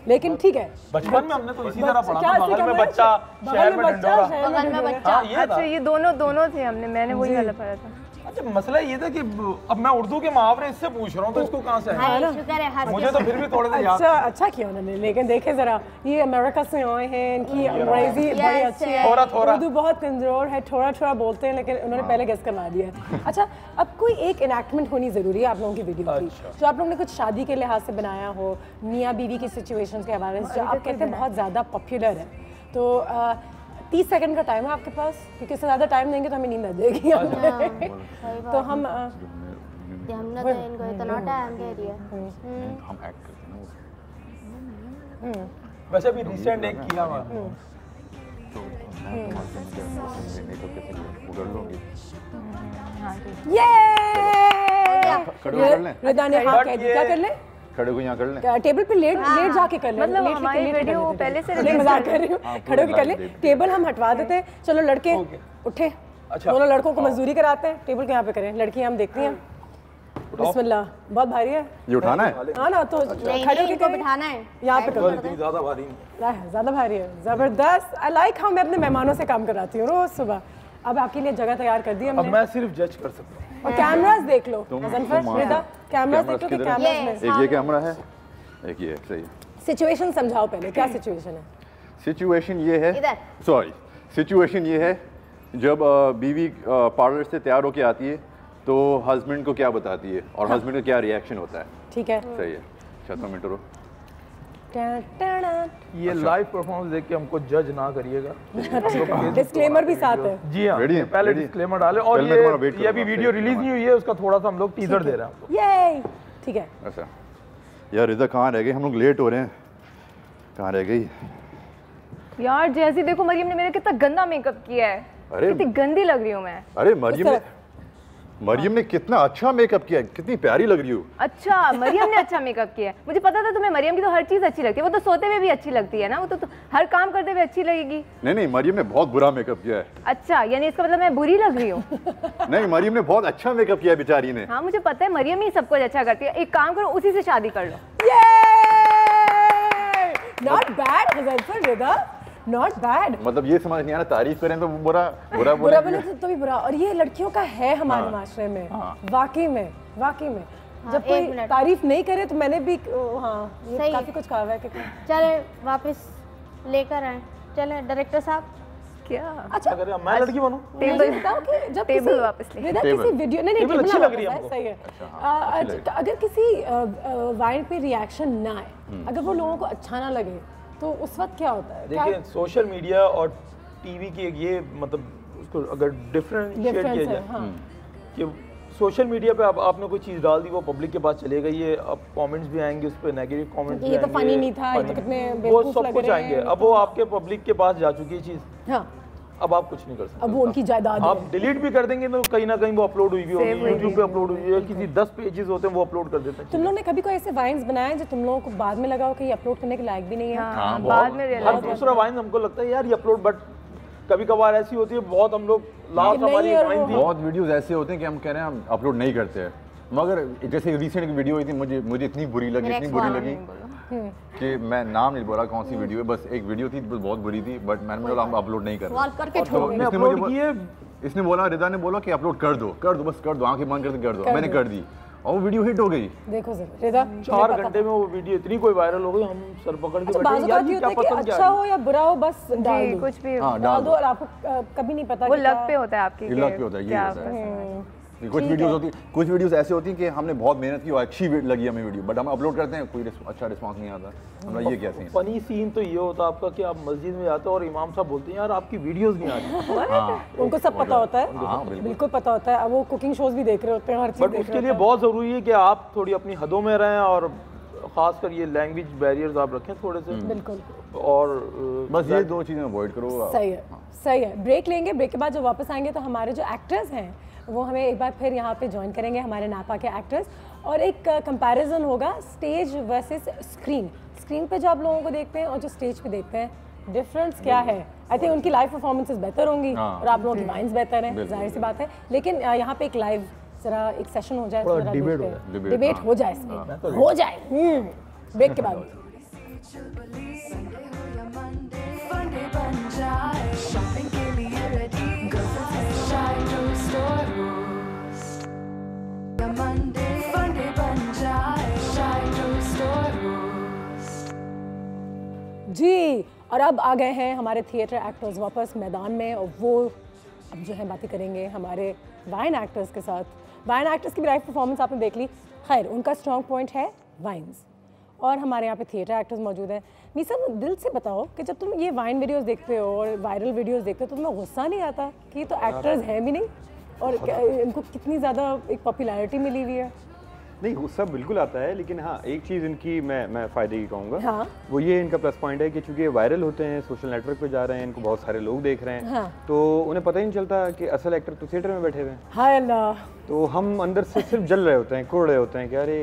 लेकिन ठीक है, बचपन में हमने तो इसी तरह पढ़ा था, बगल में बच्चा, शहर में डंडोरा। बगल में बच्चा। अच्छा ये दोनों थे, मैंने वही वाला पढ़ा था। अच्छा मसला ये था कि अब मैं उर्दू के मुहावरे इससे पूछ रहा हूँ, तो इसको कहाँ से है? मुझे तो फिर भी थोड़े से याद। अच्छा किया उन्होंने, लेकिन देखे जरा, ये अमेरिका से आए हैं, इनकी अंग्रेजी बड़ी अच्छी है, उर्दू बहुत कमजोर है, थोड़ा बोलते हैं, लेकिन उन्होंने पहले गेस करवा दिया है। अच्छा, अब कोई एक इनैक्टमेंट होनी जरूरी है आप लोगों की वीडियो की, जो आप लोगों ने कुछ शादी के लिहाज से बनाया हो, मियाँ बीवी की सिचुएशंस के हवाले से, जो आप कहते हैं बहुत ज़्यादा पॉपुलर है। तो 30 सेकंड का टाइम है आपके पास, क्योंकि इससे ज़्यादा टाइम देंगे तो हमें नींद आ जाएगी। तो हम हमने तो इनको इतना टाइम दे दिया। हम एक्ट करते हैं ना। वैसे भी रिसेंट एक किया हुआ रिदा ने हाँ कह दिया, क्या कर ले? खड़े को यहाँ कर ले, टेबल पे लेट जाके कर ले। मतलब हमारी वीडियो पहले से मजाक कर रही हूँ, खड़े होके कर ले। टेबल हम हटवा देते हैं, चलो लड़के उठे, दोनों लड़कों को मजदूरी कराते हैं, टेबल के यहाँ पे करें, लड़कियाँ हम देखती हैं। बिस्मिल्लाह। बहुत भारी है ये उठाना है? हाँ ना, तो खड़े होके करें, बिठाना है यहाँ पे करो। इतनी ज़्यादा भारी नहीं। ज़्यादा भारी है, ज़बरदस्त। आई लाइक हाउ मैं अपने मेहमानों से काम कराती हूँ रोज सुबह। अब आपके लिए जगह तैयार कर दी अब हमने। मैं सिर्फ जज कर सकता हूँ। और कैमरास देख लो रिदा, कैमरास देख लो कि कैमरास में एक ये कैमरा है, एक ये सही। सिचुएशन समझाओ पहले, क्या सिचुएशन है? सिचुएशन ये है, सॉरी, सिचुएशन ये है जब बीवी पार्लर से तैयार होके आती है तो हस्बैंड को क्या बताती है और हस्बैंड का क्या रिएक्शन होता है। ठीक है, सही है। अच्छा मिनट रुको। ये लाइव परफॉर्मेंस देख के हमको जज ना करिएगा। डिस्क्लेमर भी साथ है। जी हाँ, पहले डिस्क्लेमर डाले। और ये अभी वीडियो रिलीज नहीं हुई है, उसका थोड़ा सा हम लोग टीजर दे रहे हैं। ये ठीक है। अच्छा यार रिदा कहाँ रह गई, हम लोग लेट हो रहे हैं, कहाँ रह गई यार? जैसे देखो मरियम ने मेरा कितना गंदा मेकअप किया है। अरे कितनी गंदी लग रही हूँ मैं। अरे मरियम ने कितना अच्छा मेकअप किया है, कितनी प्यारी लग रही हो। अच्छा, मरियम ने अच्छा मेकअप किया है। मुझे पता था तुम्हें मरियम की तो हर चीज अच्छी लगती है। वो तो सोते हुए भी अच्छी लगती है ना, वो तो हर काम करते हुए अच्छी लगेगी। नहीं मरियम ने बहुत बुरा मेकअप किया है। अच्छा, यानी इसका मतलब मैं बुरी लग रही हूँ? नहीं, मरियम ने बहुत अच्छा मेकअप किया है बेचारी ने। हाँ मुझे पता है, मरियम ही सब कुछ अच्छा करती है। एक काम करो, उसी से शादी कर लो। Not bad Rida, not bad. मतलब ये समझ नहीं आ रहा, तारीफ करें तो बुरा बोले तो भी बुरा। और ये लड़कियों का है हमारे माशरे में। वाकई में जब कोई तारीफ नहीं करे तो मैंने भी ये काफी कुछ कहा है। चले वापस लेकर आए, चले डायरेक्टर साहब। क्या अच्छा अगर मैं लड़की बनूं? टेबल बताओ कि जब टेबल वापस ले किसी वीडियो नहीं टेबल अच्छी लग रही है हमको। सही है। अगर किसी वाइन पे रिएक्शन ना आए, अगर वो लोगों को अच्छा ना लगे तो उस वक्त क्या होता है? देखिए सोशल मीडिया और टीवी की एक ये मतलब उसको अगर डिफरेंशिएट किया जाए कि सोशल मीडिया पे अब आपने कोई चीज़ डाल दी, वो पब्लिक के पास चले गई है, अब कमेंट्स भी आएंगे उस पर, नेगेटिव कमेंट्स भी आएंगे, ये तो फनी नहीं था, ये तो कितने वो सब कुछ आएंगे। अब वो आपके पब्लिक के पास जा चुकी है चीज़। हाँ, अब आप कुछ नहीं कर सकते। अब वो उनकी जायदाद आप डिलीट भी कर देंगे तो कहीं ना कहीं वो अपलोड हुई भी होगी, यूट्यूब पे अपलोड हुई है, किसी 10 पेजेस होते हैं वो अपलोड कर देते हैं। तुम लोगों ने कभी कोई ऐसे वाइन्स बनाए जो तुम लोगों को बाद में लगा हो कि ये अपलोड करने के लायक भी नहीं है? हाँ, बाद में रियलाइज। दूसरा वाइन हमको लगता है यार ये अपलोड, बट कभी कभार ऐसी होती है, बहुत हम लोग लास्ट हमारी वाइन थी, बहुत वीडियोस ऐसे होते हैं कि हम कह रहे हैं हम अपलोड नहीं करते हैं, मगर जैसे रिसेंट वीडियो हुई थी, मुझे इतनी बुरी लगी कि मैं नाम नहीं बोला कौन सी वीडियो है, बस एक वीडियो थी बहुत बुरी थी, बट मैंने बोला हम अपलोड नहीं कर रहे। इसने बोला, रिदा ने बोला कि अपलोड कर दो बस कर दो, आंखें बंद करके कर दो। मैंने कर दी और वो वीडियो हिट हो गई। देखो रिदा 4 घंटे में वो वीडियो इतनी कोई वायरल हो गई, हम सर पकड़ के बैठे यार ये क्या पसंद क्या, अच्छा हो या बुरा हो बस डाल दो, कुछ भी डाल दो। और आपको कभी नहीं पता वो लक पे होता है आपके, लक पे होता है, ये होता है। कुछ वीडियोस ऐसे होती हैं कि हमने बहुत मेहनत की और अच्छी लगी हमें वीडियो, बट हम अपलोड करते हैं कोई अच्छा रिस्पांस नहीं आता। हमारा ये क्या सीन? फनी सीन तो ये होता है आपका कि आप मस्जिद में जाते हो और इमाम साहब बोलते हैं यार आपकी वीडियोस नहीं आ रही। उनको सब पता होता है, बिल्कुल पता होता है। अब वो कुकिंग शोज भी देख रहे होते हैं, हर चीज। बट उसके लिए बहुत ज़रूरी है कि आप थोड़ी अपनी हदों में रहें और खासकर ये लैंग्वेज बैरियर्स आप रखें थोड़े से। बिल्कुल। और बस ये 2 चीज़ें अवॉइड करो। सही है। ब्रेक लेंगे, ब्रेक के बाद जब वापस आएंगे तो हमारे जो एक्टर्स हैं वो हमें एक बार फिर यहाँ पे ज्वाइन करेंगे, हमारे नापा के एक्टर्स, और एक कंपैरिजन होगा स्टेज वर्सेस स्क्रीन पे जो आप लोगों को देखते हैं और जो स्टेज पे देखते हैं, डिफरेंस क्या है। आई थिंक उनकी लाइव परफॉर्मेंसेस बेहतर होंगी और आप लोगों की वाइन्स बेहतर हैं, जाहिर सी बात है। लेकिन यहाँ पे एक लाइव जरा एक सेशन हो जाए, डिबेट हो जाए, इसमें हो जाए ब्रेक के बाद। जी, और अब आ गए हैं हमारे थिएटर एक्टर्स वापस मैदान में, और वो अब जो है बातें करेंगे हमारे वाइन एक्टर्स के साथ। वाइन एक्टर्स की भी लाइव परफॉर्मेंस आपने देख ली, खैर उनका स्ट्रॉन्ग पॉइंट है वाइन्स, और हमारे यहाँ पे थिएटर एक्टर्स मौजूद हैं। मीसा, दिल से बताओ कि जब तुम ये वाइन वीडियोस देखते हो और वायरल वीडियोस देखते हो तो तुम्हें गुस्सा नहीं आता कि ये तो एक्टर्स हैं भी नहीं और इनको कितनी ज़्यादा एक पॉपुलैरिटी मिली हुई है? नहीं, गुस्सा बिल्कुल आता है, लेकिन हाँ एक चीज़ इनकी मैं फ़ायदे की कहूँगा। हाँ। वो ये इनका प्लस पॉइंट है कि चूँकि ये वायरल होते हैं, सोशल नेटवर्क पे जा रहे हैं, इनको बहुत सारे लोग देख रहे हैं। हाँ। तो उन्हें पता ही नहीं चलता कि असल एक्टर तो थिएटर में बैठे हुए हैं। हाय अल्लाह। तो हम अंदर से सिर्फ जल रहे होते हैं, कुड़ रहे होते हैं कि अरे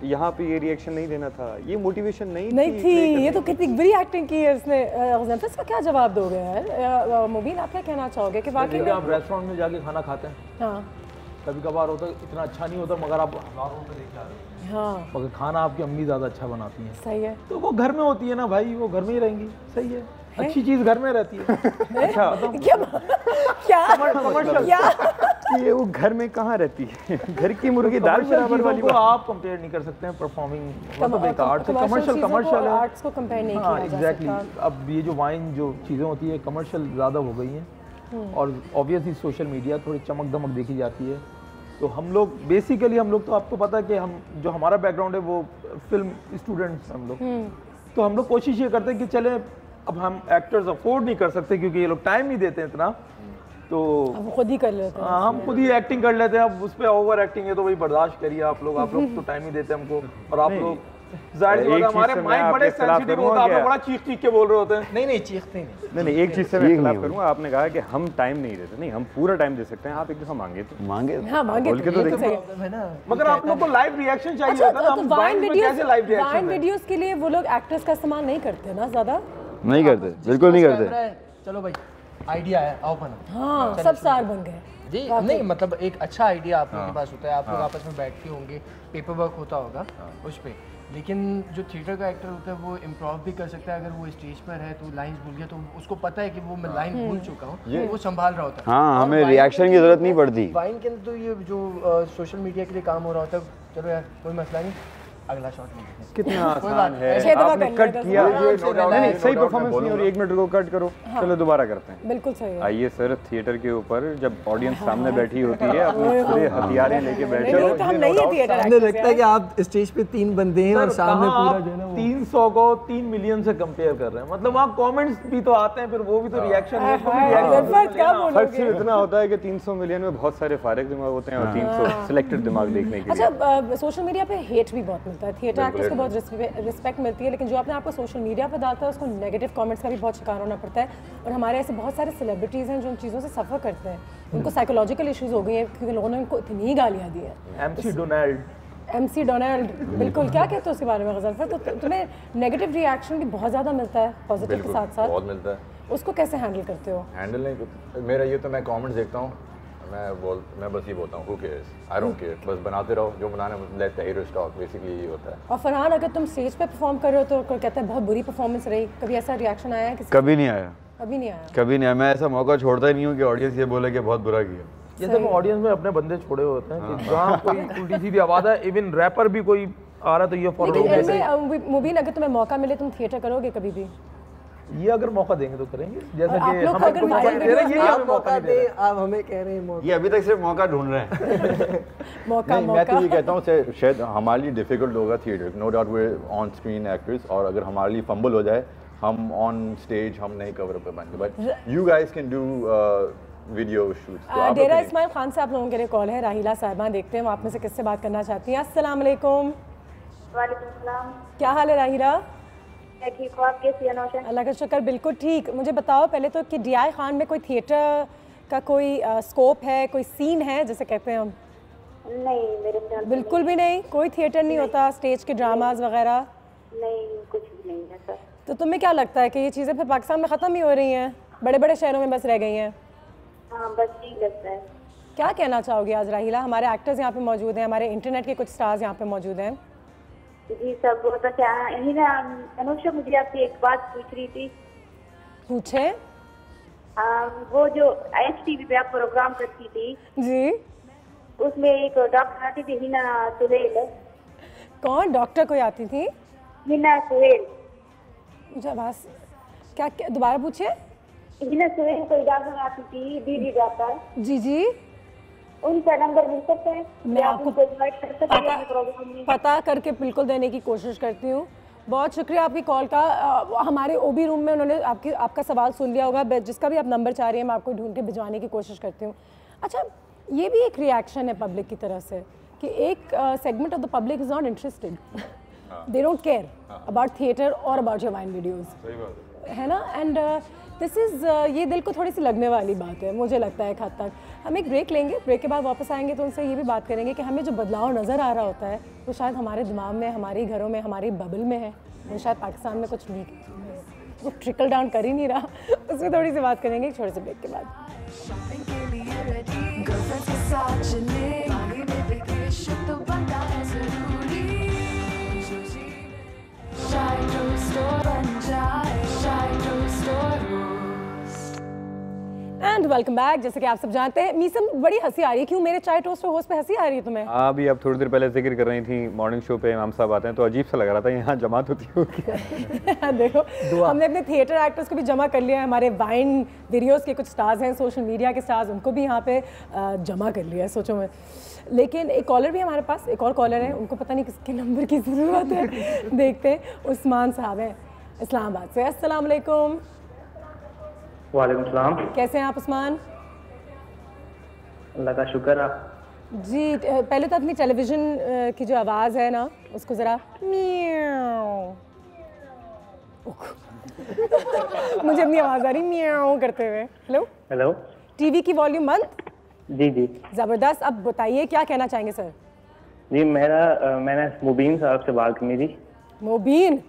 यहाँ पे ये रिएक्शन नहीं देना था, ये मोटिवेशन नहीं थी। ये तो कितनी बुरी एक्टिंग की है इसने। ज़नफिस का क्या जवाब दोगे यार? मुबीन, आप क्या कहना चाहोगे कि वाकई में आप रेस्टोरेंट में जाके खाना खाते हैं, हाँ, कभी कभार होता है इतना अच्छा नहीं होता, मगर आप हज़ारों रुपये देख रहे हैं। हाँ, मगर खाना आपकी अम्मी ज़्यादा अच्छा बनाती हैं। सही है। तो वो घर में होती है ना भाई, वो घर में ही रहेंगी। सही है, अच्छी चीज़ घर में रहती है। अच्छा ये वो घर में कहाँ रहती है? घर की मुर्गी दाल बराबर वाली बात आप कंपेयर नहीं कर सकते हैं परफॉर्मिंग मतलब एक आर्ट से। कमर्शियल है, आर्ट्स को कंपेयर नहीं किया जा एग्जैक्टली। अब ये जो वाइन जो चीज़ें होती है कमर्शियल ज़्यादा हो गई हैं, और ऑब्वियसली सोशल मीडिया थोड़ी चमक दमक देखी जाती है। तो हम लोग बेसिकली तो आपको पता है कि हम जो हमारा बैकग्राउंड है वो फिल्म स्टूडेंट्स हम लोग, तो हम लोग कोशिश ये करते हैं कि चले अब हम एक्टर्स अफोर्ड नहीं कर सकते क्योंकि ये लोग टाइम नहीं देते इतना, तो हम खुद ही कर लेते हैं। हम खुद ही एक्टिंग कर लेते हैं। अब उस पर ओवर एक्टिंग है तो वही बर्दाश्त करिए आप लोग तो टाइम ही देते हैं हमको। और आप लोग जाहिर सी बात है हमारे माइक बड़े सेंसिटिव होता है, आप लोग बड़ा चीख के बोल रहे होते हैं। नहीं चीखते नहीं, एक चीज से मैं खिलाफ करूंगा। आपने कहा कि हम टाइम नहीं देते, नहीं हम पूरा टाइम दे सकते हैं। आप एक दफा मांगे तो मांगे बोल के तो देखिए। मगर आप लोग को लाइव रिएक्शन चाहिए होता है ना। हम वाइन वीडियोस के लिए वो लोग एक्टर्स का इस्तेमाल नहीं करते ना ज्यादा। नहीं करते, बिल्कुल नहीं करते। चलो भाई आइडिया है, आओ बना। हाँ, सब स्टार बन गए जी। नहीं मतलब एक अच्छा आइडिया आप लोगों के पास होता है, आप लोग आपस में बैठते होंगे, पेपर वर्क होता होगा उस पर। लेकिन जो थिएटर का एक्टर होता है वो इम्प्रोव भी कर सकता है। अगर वो स्टेज पर है तो लाइंस भूल गया तो उसको पता है कि वो मैं लाइन भूल चुका हूँ, तो वो संभाल रहा होता है। हाँ, हमें रिएक्शन की जरूरत नहीं पड़ती। वाइन के अंदर तो ये जो सोशल मीडिया के लिए काम हो रहा होता है, चलो यार कोई मसला नहीं, अगला शॉट में कितना आसान है। आपने कट किया, नहीं सही परफॉर्मेंस नहीं हो रही, 1 मिनट रुको कट करो, चलो दोबारा करते हैं। बिल्कुल सही है। आइए सर, थिएटर के ऊपर जब ऑडियंस सामने बैठी होती है अपने पूरे हथियारें लेके बैठे हो, हमें लगता है कि आप स्टेज पे 3 बंदे हैं और सामने पूरा जो है ना 300 को 3 मिलियन से कंपेयर कर रहे हैं। मतलब वहाँ कमेंट्स भी तो आते हैं, फिर वो भी तो रिएक्शन फर्क सिर्फ इतना होता है कि 300 मिलियन में बहुत सारे फारिग दिमाग होते हैं और 300 सिलेक्टेड दिमाग देखने के लिए। अच्छा, सोशल मीडिया पे हेट भी बहुत मिलता है, थिएटर एक्टर्स को बहुत रिस्पेक्ट मिलती है, लेकिन जो अपने आप को सोशल मीडिया पर डालता है उसको नेगेटिव कमेंट्स का भी बहुत शिकार होना पड़ता है। और हमारे ऐसे बहुत सारे सेलिब्रिटीज़ हैं जो उन चीज़ों से सफ़र करते हैं, उनको साइकोलॉजिकल इश्यूज हो गई हैं क्योंकि लोगों ने उनको इतनी गालियाँ दी हैं। MC डोनाल्ड बिल्कुल, क्या कहते हो उसके बारे में गज़ल? फिर तो तुम्हें नेगेटिव रिएक्शन भी बहुत ज़्यादा मिलता है पॉजिटिव के साथ साथ? बहुत मिलता है। उसको कैसे हैंडल करते हो? हैंडल नहीं, मेरा ये तो मैं कमेंट्स देखता हूँ, मैं बस ये बोलता हूँ, who cares? I don't care, बस बनाते रहो जो बनाना है, let the heroes talk, basically यही होता है। और फरहान, अगर तुम स्टेज पे परफॉर्म कर रहे हो तो कोई कहता है बहुत बुरी परफॉर्मेंस रही, कभी ऐसा रिएक्शन आया है किसी? कभी नहीं आया। कभी नहीं आया? कभी नहीं आया। मैं ऐसा मौका छोड़ता ही नहीं हूँ कि ऑडियंस ये बोले कि बहुत बुरा किया। ये देखो ऑडियंस में अपने बंदे छोड़े होते हैं कि जहाँ कोई उल्टी सीधी आवाज़ है, इवन रैपर भी कोई आ रहा तो ये फॉलो। मुबीन, अगर तुम्हें मौका मिले तुम थिएटर करोगे कभी भी? ये अगर मौका देंगे तो करेंगे, जैसे कि हम अगर मौका दे, आप हमें कह रहे हैं मौका। ये अभी तक सिर्फ मौका ढूंढ रहे हैं। मौका मैं तो ये कहता हूँ शायद हमारे लिए डिफिकल्ट होगा theatre, no doubt way on screen actors, और अगर हमारे लिए फंबल हो जाए हम ऑन स्टेज हम नहीं कवर अप कर पाएंगे, but you guys can do video shoots. Dera Ismail Khan से आप लोगों के लिए कॉल है, राहिला साहिबा, देखते हैं वो आप में से किससे बात करना चाहती हैं। अस्सलाम वालेकुम। वालेकुम सलाम। क्या हाल है राहिला? मैं ठीक हूँ, आप कैसी हैं नौशाद? अल्लाह का शुक्र, बिल्कुल ठीक। मुझे बताओ पहले तो कि DI खान में कोई थिएटर का कोई स्कोप है, कोई सीन है जैसे कहते हैं हम? नहीं, मेरे ख्याल बिल्कुल भी नहीं, कोई थिएटर नहीं होता, स्टेज के ड्रामाज वगैरह? नहीं, कुछ भी नहीं है सर। तो तुम्हें क्या लगता है कि ये चीज़ें फिर पाकिस्तान में ख़त्म ही हो रही हैं, बड़े बड़े शहरों में बस रह गई हैं? हाँ, बस यही लगता है। क्या कहना चाहोगे आज राहिला? हमारे एक्टर्स यहाँ पे मौजूद हैं, हमारे इंटरनेट के कुछ स्टार्स यहाँ पे मौजूद हैं। जी सब बहुत अच्छा है। यही ना अनुषा, मुझे आपसे एक बात पूछ रही थी। पूछे। वो जो HTV पे आप प्रोग्राम करती थी जी, उसमें एक डॉक्टर आती थी, हिना सुहेल। कौन डॉक्टर कोई आती थी? हिना सुहेल। मुझे आवाज क्या दोबारा पूछे? हिना सुहेल कोई डॉक्टर आती थी, दीदी डॉक्टर। जी जी, उनका नंबर मिल सकता है? मैं आपको प्रोग्राम पता करके बिल्कुल देने की कोशिश करती हूँ। बहुत शुक्रिया आपकी कॉल का। हमारे OB रूम में उन्होंने आपका सवाल सुन लिया होगा, जिसका भी आप नंबर चाह रही हैं मैं आपको ढूंढ के भिजवाने की कोशिश करती हूँ। अच्छा, ये भी एक रिएक्शन है पब्लिक की तरफ से कि एक segment of the public is not interested, they don't care about theatre और अबाउट योर वाइन वीडियोज़, है ना? एंड दिस इज़ ये दिल को थोड़ी सी लगने वाली बात है, मुझे लगता है एक हद तक। हम एक ब्रेक लेंगे, ब्रेक के बाद वापस आएंगे तो उनसे ये भी बात करेंगे कि हमें जो बदलाव नज़र आ रहा होता है वो शायद हमारे दिमाग में, हमारे घरों में, हमारी बबल में है, वो शायद पाकिस्तान में कुछ लीक वो ट्रिकल डाउन कर ही नहीं रहा। उसमें थोड़ी सी बात करेंगे एक छोटे से ब्रेक के बाद। इश्क तो बनता है जरूरी शायद स्टोर बन जाए शायद स्टोर एंड वेलकम बैक। जैसे कि आप सब जानते हैं मीसम बड़ी हंसी आ रही है, क्यों मेरे चाय टोस्ट होस्ट पे हंसी आ रही है तुम्हें? अभी आप थोड़ी देर पहले जिक्र कर रही थी मॉर्निंग शो पे इमाम साहब आते हैं तो अजीब सा लग रहा था यहाँ जमात होती होगी। देखो हमने अपने थिएटर एक्टर्स को भी जमा कर लिया है, हमारे वाइन वीडियोस के कुछ स्टार्स हैं, सोशल मीडिया के स्टार्स, उनको भी यहाँ पे जमा कर लिया है सोचो मैं। लेकिन एक कॉलर भी है हमारे पास, एक और कॉलर है, उनको पता नहीं किसके नंबर की ज़रूरत है। देखते हैं, उस्मान साहब हैं इस्लामाबाद से। अस्सलाम वालेकुम। वालेकुम सलाम। कैसे हैं आप उस्मान? अल्लाह का शुक्र। आप जी पहले तो अपनी टेलीविज़न की जो आवाज़ है ना उसको ज़रा म्याऊं मुझे अपनी आवाज़ आ रही म्याऊं करते हुए। Hello hello. टीवी की वॉल्यूम बंद? जी जी ज़बरदस्त। अब बताइए क्या कहना चाहेंगे सर? जी मैंने मुबीन साहब से बात करनी थी। मुबीन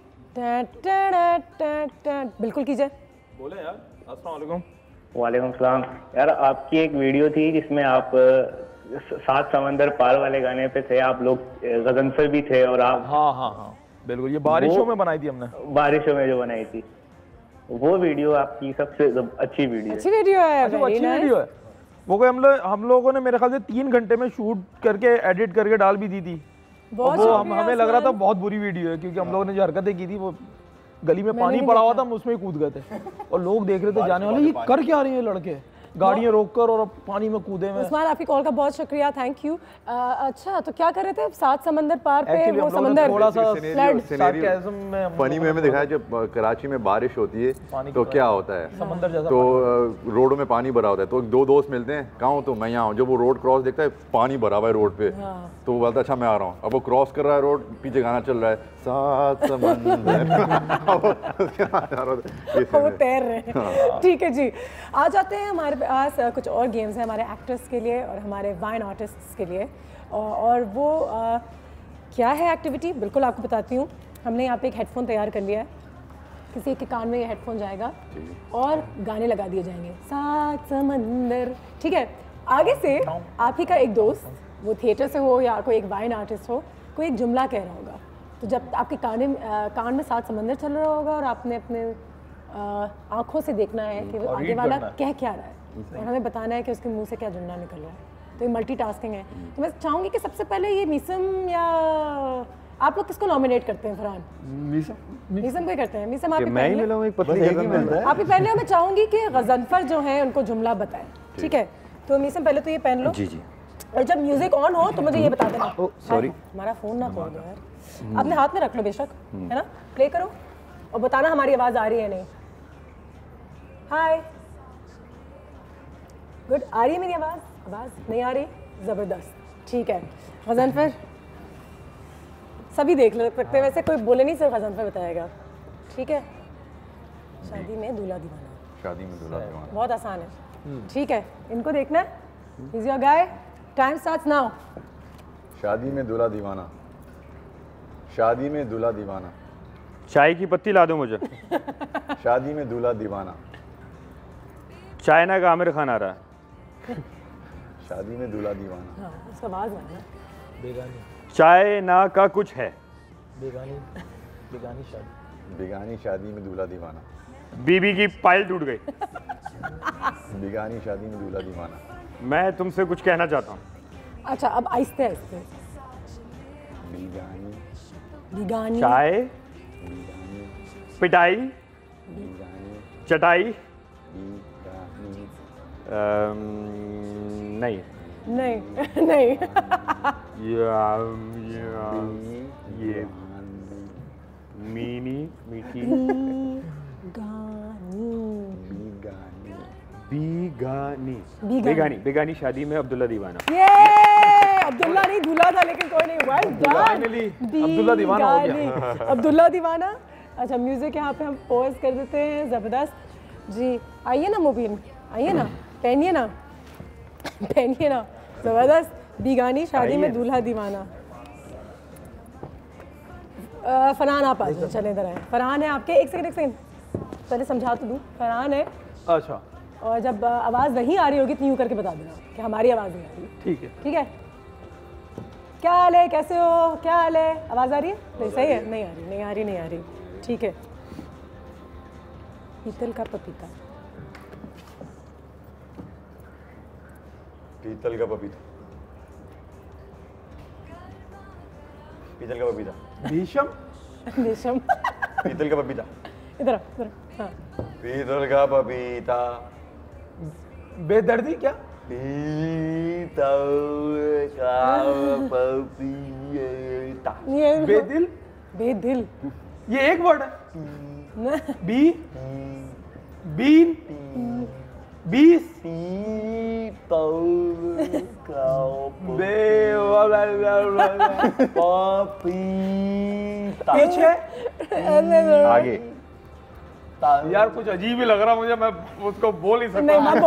बिल्कुल कीजिए। बोले यार। अस्सलाम वालेकुम। वालेकुम सलाम। यार आपकी एक वीडियो थी जिसमें आप सात समंदर पार वाले गाने पे थे, आप लोग गजनफर भी थे और आप हाँ बिल्कुल, ये बारिशों में बनाई थी हमने। बारिशों में जो बनाई थी वो वीडियो आपकी सबसे अच्छी वीडियो अच्छी वीडियो है। अच्छी वीडियो है वो कोई हम लोगों ने मेरे ख्याल से 3 घंटे में शूट करके एडिट करके डाल भी दी थी। वो हमें लग रहा था बहुत बुरी वीडियो है क्योंकि हम लोगों ने जो हरकतें की थी वो गली में पानी पड़ा हुआ था, हम उसमें कूद गए थे और लोग देख रहे थे जाने वाले ये कर क्या रहे हैं लड़के, गाड़ियाँ रोककर और पानी में कूदे में। उस्मान आपकी कॉल का बहुत शुक्रिया, थैंक यू। अच्छा तो क्या कर रहे थे? 7 समंदर पार पे वो समंदर थोड़ा सा फनी वे में दिखाया जब कराची में बारिश होती है तो क्या होता है, समंदर जैसा तो रोड में पानी भरा होता है, तो दो दोस्त मिलते हैं, कहाँ हो तो मैं यहाँ हूँ। जब वो रोड क्रॉस देखता है पानी भरा हुआ है रोड पे, तो वो बोलता है अच्छा मैं आ रहा हूँ। अब वो क्रॉस कर रहा है रोड, पीछे गाना चल रहा है सात समंदर वो तैर रहे हैं। ठीक है जी, आ जाते हैं हमारे पास कुछ और गेम्स हैं हमारे एक्टर्स के लिए और हमारे वाइन आर्टिस्ट्स के लिए। और वो क्या है एक्टिविटी, बिल्कुल आपको बताती हूँ। हमने यहाँ पे एक हेडफोन तैयार कर लिया है, किसी एक के कान में ये हेडफोन जाएगा और गाने लगा दिए जाएंगे, सात समंदर। ठीक है, आगे से आप ही का एक दोस्त, वो थिएटर से हो या कोई एक वाइन आर्टिस्ट हो, कोई एक जुमला कह रहा होगा। तो जब आपके कान में सात समंदर चल रहा होगा और आपने अपने आँखों से देखना है कि वो आगे वाला कह क्या रहा है और हमें बताना है कि उसके मुंह से क्या जुमला निकल रहा है। तो ये मल्टीटास्किंग है। तो मैं चाहूँगी कि सबसे पहले ये मीसम या आप लोग किसको नॉमिनेट करते हैं? फरहान मीसम को ही करते हैं। मीसम आप ही पहले हो। मैं चाहूँगी कि गजनफर जो है उनको जुमला बताएं। ठीक है, तो मीसम पहले तो ये पहन लो जी जी, और जब म्यूजिक ऑन हो तो मुझे ये बता देना। सॉरी हमारा फ़ोन ना तोड़ दो यार, अपने हाथ में रख लो बेशक, है ना। प्ले करो और बताना हमारी आवाज़ आ रही है नहीं। हाय गुड, आ रही है मेरी आवाज़? आवाज़ नहीं आ रही? ज़बरदस्त, ठीक है। गजनफर सभी देख ले सकते हैं, वैसे कोई बोले नहीं, सिर्फ गजनफर बताएगा। ठीक है, शादी में दूल्हा दीवाना। शादी में दूल्हा दीवाना बहुत आसान है। ठीक है, इनको देखना है। Is your guy, time starts now. शादी में दूल्हा दीवाना, शादी में दूल्हा दीवाना, चाय की पत्ती ला दो मुझे। शादी में दूल्हा दीवाना, चाइना का आमिर खान आ रहा है। शादी में दूल्हा दीवाना, हाँ, उसका आवाज़ मारना। बेगानी, चाइना का कुछ है। बेगानी, बेगानी शादी, बेगानी शादी में दूल्हा दीवाना, बीबी की पायल टूट गई। बेगानी शादी में दूल्हा दीवाना, मैं तुमसे कुछ कहना चाहता हूँ। अच्छा अब आहिस्ते आहिस्ते। बेगानी, बेगानी, चाय, पिटाई, चटाई, नहीं नहीं नहीं ये मीनी मीठी बेगानी, बेगानी शादी में अब्दुल्ला दीवाना। ये अब्दुल्ला नहीं दूल्हा था, लेकिन कोई नहीं, वेल डन, अब्दुल्ला दीवाना हो गया। अब्दुल्ला दीवाना। अच्छा म्यूजिक यहाँ पे हम पॉज कर देते हैं। ज़बरदस्त जी, आइए ना मुबीन, आइए ना, पहनिए ना, पहनिए ना। ज़बरदस्त, बेगानी शादी में दूल्हा दीवाना। फरहान आप आ जाओ, चले इधर आए। फरहान है आपके, एक सेकंड पहले समझा तो दूँ। फरहान है, अच्छा, और जब आवाज़ नहीं आ रही होगी तो यूँ करके बता देना कि हमारी आवाज़ नहीं आ रही। ठीक है, ठीक है। क्या हाल है, कैसे हो, क्या हाल है? आवाज़ आ रही है? नहीं, सही है, नहीं आ रही। ठीक है। पीतल का पपीता। पीतल का पपीता। पीतल का पपीता। भीषम। पीतल का पपीता। इधर हाँ। पीतल का पपीता। बेदर्दी क्या? पीतल का पपीता। बेदिल। ये एक वर्ड है। बीन। बीस। पीछे। आगे। यार कुछ अजीब ही लग रहा मुझे, मैं उसको बोल ही सकता। नहीं, मत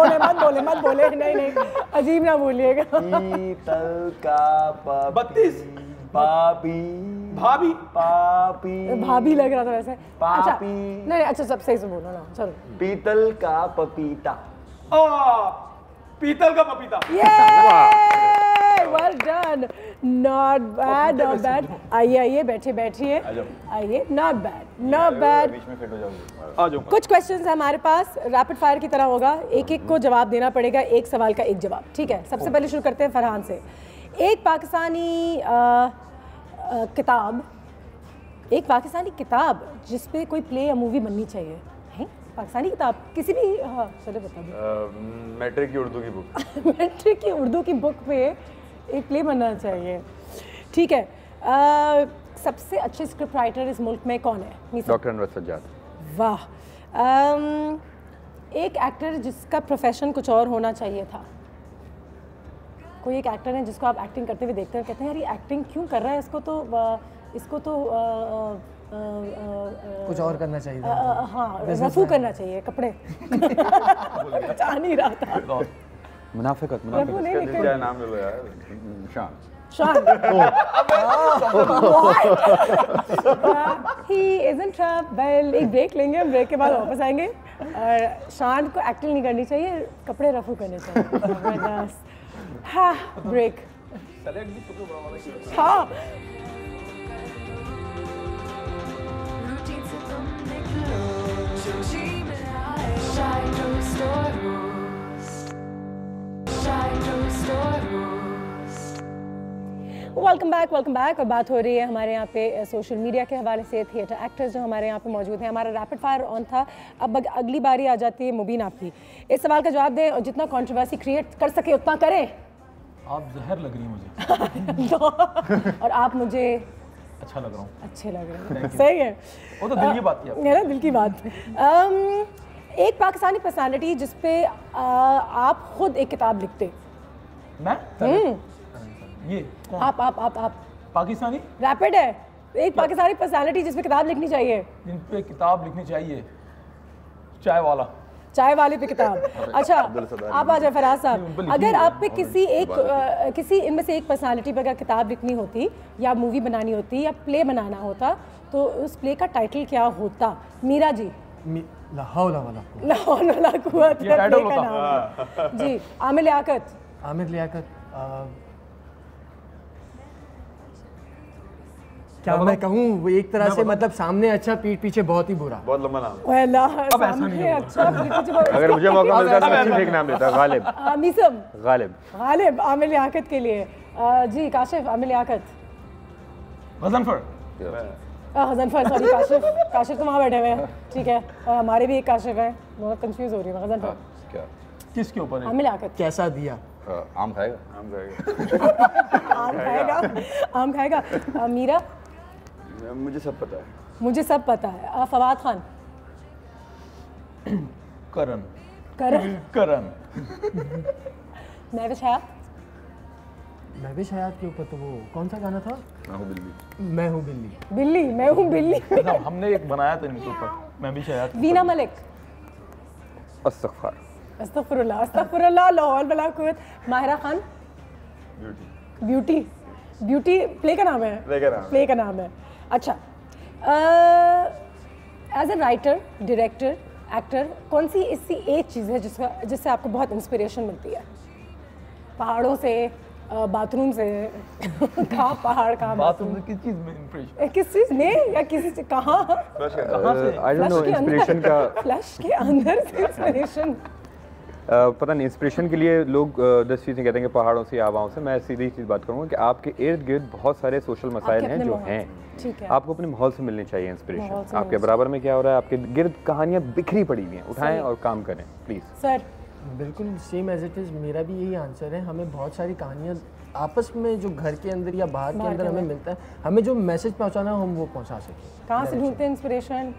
बोले। नहीं, अजीब ना बोलिएगा। पीतल का 32। भाभी लग रहा था वैसे। अच्छा, नहीं, अच्छा सब सही से बोलो ना, चलो। पीतल का पपीता। पीतल का पपीता। Well done, not bad. आइए बैठिए। आइए, नॉट बैड। बीच में फिट हो जाओगे। आ जाओ। कुछ क्वेश्चंस है हमारे पास, रैपिड फायर की तरह होगा, एक को जवाब देना पड़ेगा, एक सवाल का एक जवाब, ठीक है? सबसे पहले शुरू करते हैं फरहान से। एक पाकिस्तानी किताब जिस पे कोई प्ले या मूवी बननी चाहिए है? पाकिस्तानी किताब किसी भी, हाँ चलो बता दो। मैट्रिक की उर्दू की बुक। मैट्रिक की उर्दू की बुक पे एक प्ले बनना चाहिए, ठीक है? सबसे अच्छे स्क्रिप्ट राइटर इस मुल्क में कौन है? डॉक्टर अनवर सज्जाद। वाह। एक एक्टर जिसका प्रोफेशन कुछ और होना चाहिए था। कोई एक एक्टर है जिसको आप एक्टिंग करते हुए देखते हैं, कहते हैं यार ये एक्टिंग क्यों कर रहा है, इसको तो कुछ और करना चाहिए था। हाँ, रफू करना चाहिए कपड़े। बचा नहीं रहा था। मुनाफिकत। क्या नाम ले लो यार। शान। He isn't trouble। एक ब्रेक लेंगे, हम ब्रेक के बाद वापस आएंगे। और शान को एक्टिंग नहीं करनी चाहिए, कपड़े रफू करने चाहिए। हाँ, ब्रेक। हाँ। Welcome back. और बात हो रही है हमारे यहाँ पे सोशल मीडिया के हवाले से, थिएटर एक्टर्स जो हमारे यहाँ पे मौजूद हैं। हमारा रैपिड फायर ऑन था, अब अगली बारी आ जाती है मुबीन आपकी। इस सवाल का जवाब दें और जितना कंट्रोवर्सी क्रिएट कर सके उतना करें। आप जहर लग रही हैं मुझे। और आप मुझे अच्छा लग रहा हूँ। अच्छे लग रहे हैं, सही है। वो तो दिल की बात है ना, दिल की बात। एक पाकिस्तानी पर्सनालिटी जिस पे आप खुद एक किताब लिखते। मैं? ये कौन? आप पाकिस्तानी रैपिड है। एक पाकिस्तानी पर्सनालिटी जिस पे किताब लिखनी चाहिए। जिन पे किताब लिखनी चाहिए, चाय वाले पे किताब। अच्छा, आप आ जाए फराज साहब। अगर आप पे किसी इनमें से एक पर्सनालिटी पे अगर किताब लिखनी होती या मूवी बनानी होती या प्ले बनाना होता तो उस प्ले का टाइटल क्या होता? मीरा जी। लाहौल वाला कुव्वत का प्ले का नाम जी। आमिर लियाकत। क्या मैं कहूँ, वो एक तरह से मतलब सामने अच्छा पीठ पीछे बहुत ही बुरा। बहुत लंबा नाम। अब ऐसा नहीं होगा। अच्छा पीठ पीछे बहुत। अगर मुझे मौका मिलता तो मैं सिर्फ एक नाम लेता, गालिब। गालिब आमिर लियाकत के लिए। जी काशिफ। आमिर लियाकत। गजनफर, सॉरी काशिफ तो वहाँ बैठे हुए हैं, ठीक है। और हमारे भी एक काशिफ है, बहुत कंफ्यूज हो रही है। गजनफर किसके ऊपर है? आमिर लियाकत। कैसा दिया? आम खाएगा। आम खाएगा। मीरा। मुझे सब पता है। फवाद खान। करण। महविश हयात के ऊपर तो वो कौन सा गाना था? मैं हूँ बिल्ली। हमने एक बनाया था इनके ऊपर, महविश हयात। वीना मलिक। अस्तगफुरुल्लाह लाहौल वला कुव्वत। माहिरा खान। ब्यूटी प्ले का नाम है। अच्छा, as a writer, director, actor, कौन सी ऐसी एक चीज़ है जिससे आपको बहुत इंस्पिरेशन मिलती है? पहाड़ों से, बाथरूम से कहाँ पहाड़ कहाँ बाथरूम से किस चीज में इंस्पिरेशन? किस चीज में या किस कहाँ? आई डोंट नो इंस्पिरेशन का फ्लश के अंदर से इंस्पिरेशन पता नहीं। इंस्पिरेशन के लिए लोग 10 चीज़ें कहते हैं कि पहाड़ों से हवाओं से। मैं सीधी चीज़ बात करूँगा कि आपके इर्द गिर्द बहुत सारे सोशल मसाइल हैं जो हैं, आपको अपने माहौल से मिलनी चाहिए इंस्पिरेशन। आपके बराबर में क्या हो रहा है, आपके गिर्द कहानियाँ बिखरी पड़ी हुई हैं, उठाएं और काम करें प्लीज़। सर बिल्कुल सेम एज इट इज़, मेरा भी यही आंसर है। हमें बहुत सारी कहानियाँ आपस में जो घर के अंदर या बाहर के अंदर हमें मिलता है, हमें जो मैसेज पहुँचाना हम वो पहुँचा सकें। कहाँ से ढूंढते हैं इंस्पिरेशन?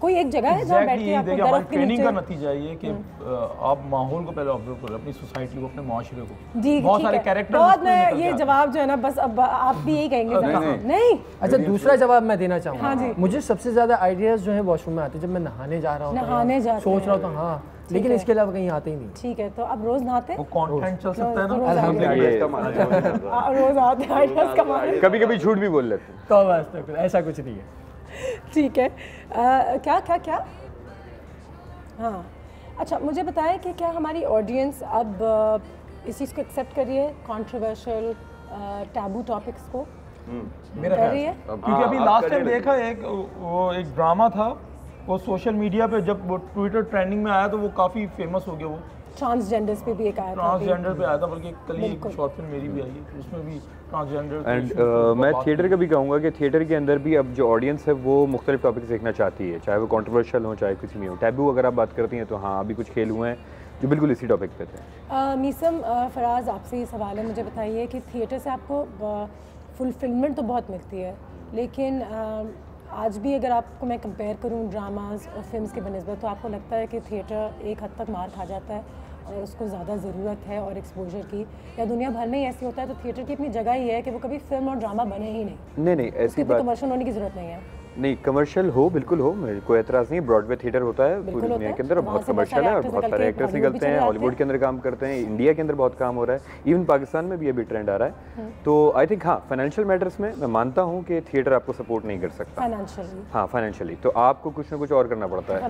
कोई एक जगह है जहाँ बैठ के आपको हमारी ट्रेनिंग का नतीजा ये कि आप माहौल को पहले ऑब्जर्व करो, अपनी सोसाइटी को, अपने माशरे को। जी बहुत सारे कैरेक्टर। बहुत मैं ये जवाब जो है ना, बस अब आप भी यही कहेंगे। नहीं अच्छा, दूसरा जवाब मैं देना चाहूँगा। हाँ जी। मुझे सबसे ज़्यादा आइडियाज़ जो है वॉशरूम में आते हैं, जब मैं नहाने जा रहा हूँ, सोच रहा हूँ हाँ, लेकिन इसके अलावा कहीं आते ही नहीं। ठीक है, तो अब रोज नहाते हैं? वो कंटेंट चल सकता है ना, रोज आते हैं, आइडियाज़ कमाने। कभी-कभी झूठ भी बोल लेते हैं। तो बस ऐसा कुछ नहीं है। ठीक है, क्या क्या क्या हाँ अच्छा, मुझे बताएं कि क्या हमारी ऑडियंस अब इस चीज़ को एक्सेप्ट कर रही है, कंट्रोवर्शियल टैबू टॉपिक्स को मेरा कर रही है? क्योंकि अभी लास्ट टाइम देखा एक ड्रामा था, वो सोशल मीडिया पे जब वो ट्विटर ट्रेंडिंग में आया तो वो काफ़ी फेमस हो गया। वो ट्रांसजेंडर्स पे भी एक आया था, ट्रांसजेंडर पे आया था, बल्कि कल ही एक शॉर्ट फिल्म मेरी भी आई है, उसमें भी ट्रांसजेंडर। एंड मैं थिएटर का भी कहूँगा कि थिएटर के अंदर भी अब जो ऑडियंस है वो मुख्तलिफ टॉपिक्स देखना चाहती है, चाहे वो कंट्रोवर्शियल हो चाहे कुछ भी हो। टैबू अगर आप बात करती हैं तो हाँ, अभी कुछ खेल हुए हैं जो बिल्कुल इसी टॉपिक पे थे। मीसम, फराज आपसे ये सवाल है, मुझे बताइए कि थिएटर से आपको फुलफिलमेंट तो बहुत मिलती है, लेकिन आज भी अगर आपको मैं कंपेयर करूं ड्रामास और फिल्म्स के बनस्बत, तो आपको लगता है कि थिएटर एक हद तक मार खा जाता है और उसको ज़्यादा ज़रूरत है और एक्सपोजर की, या दुनिया भर में ही ऐसी होता है तो थिएटर की अपनी जगह ही है कि वो कभी फिल्म और ड्रामा बने ही नहीं? नहीं ऐसी बात, कमर्शियल होने की ज़रूरत नहीं है। नहीं, कमर्शियल हो, बिल्कुल हो, मेरे कोई एतराज़ नहीं। ब्रॉडवे थिएटर होता है पूरी दुनिया के अंदर, बहुत कमर्शियल है और बहुत सारे एक्टर्स निकलते हैं, हॉलीवुड के अंदर काम करते हैं, इंडिया के अंदर बहुत काम हो रहा है, इवन पाकिस्तान में भी अभी ट्रेंड आ रहा है। तो आई थिंक हाँ, फाइनेंशियल मैटर्स में मैं मानता हूँ कि थिएटर आपको सपोर्ट नहीं कर सकता फाइनेंशियली। हाँ, फाइनेंशियली तो आपको कुछ ना कुछ और करना पड़ता है।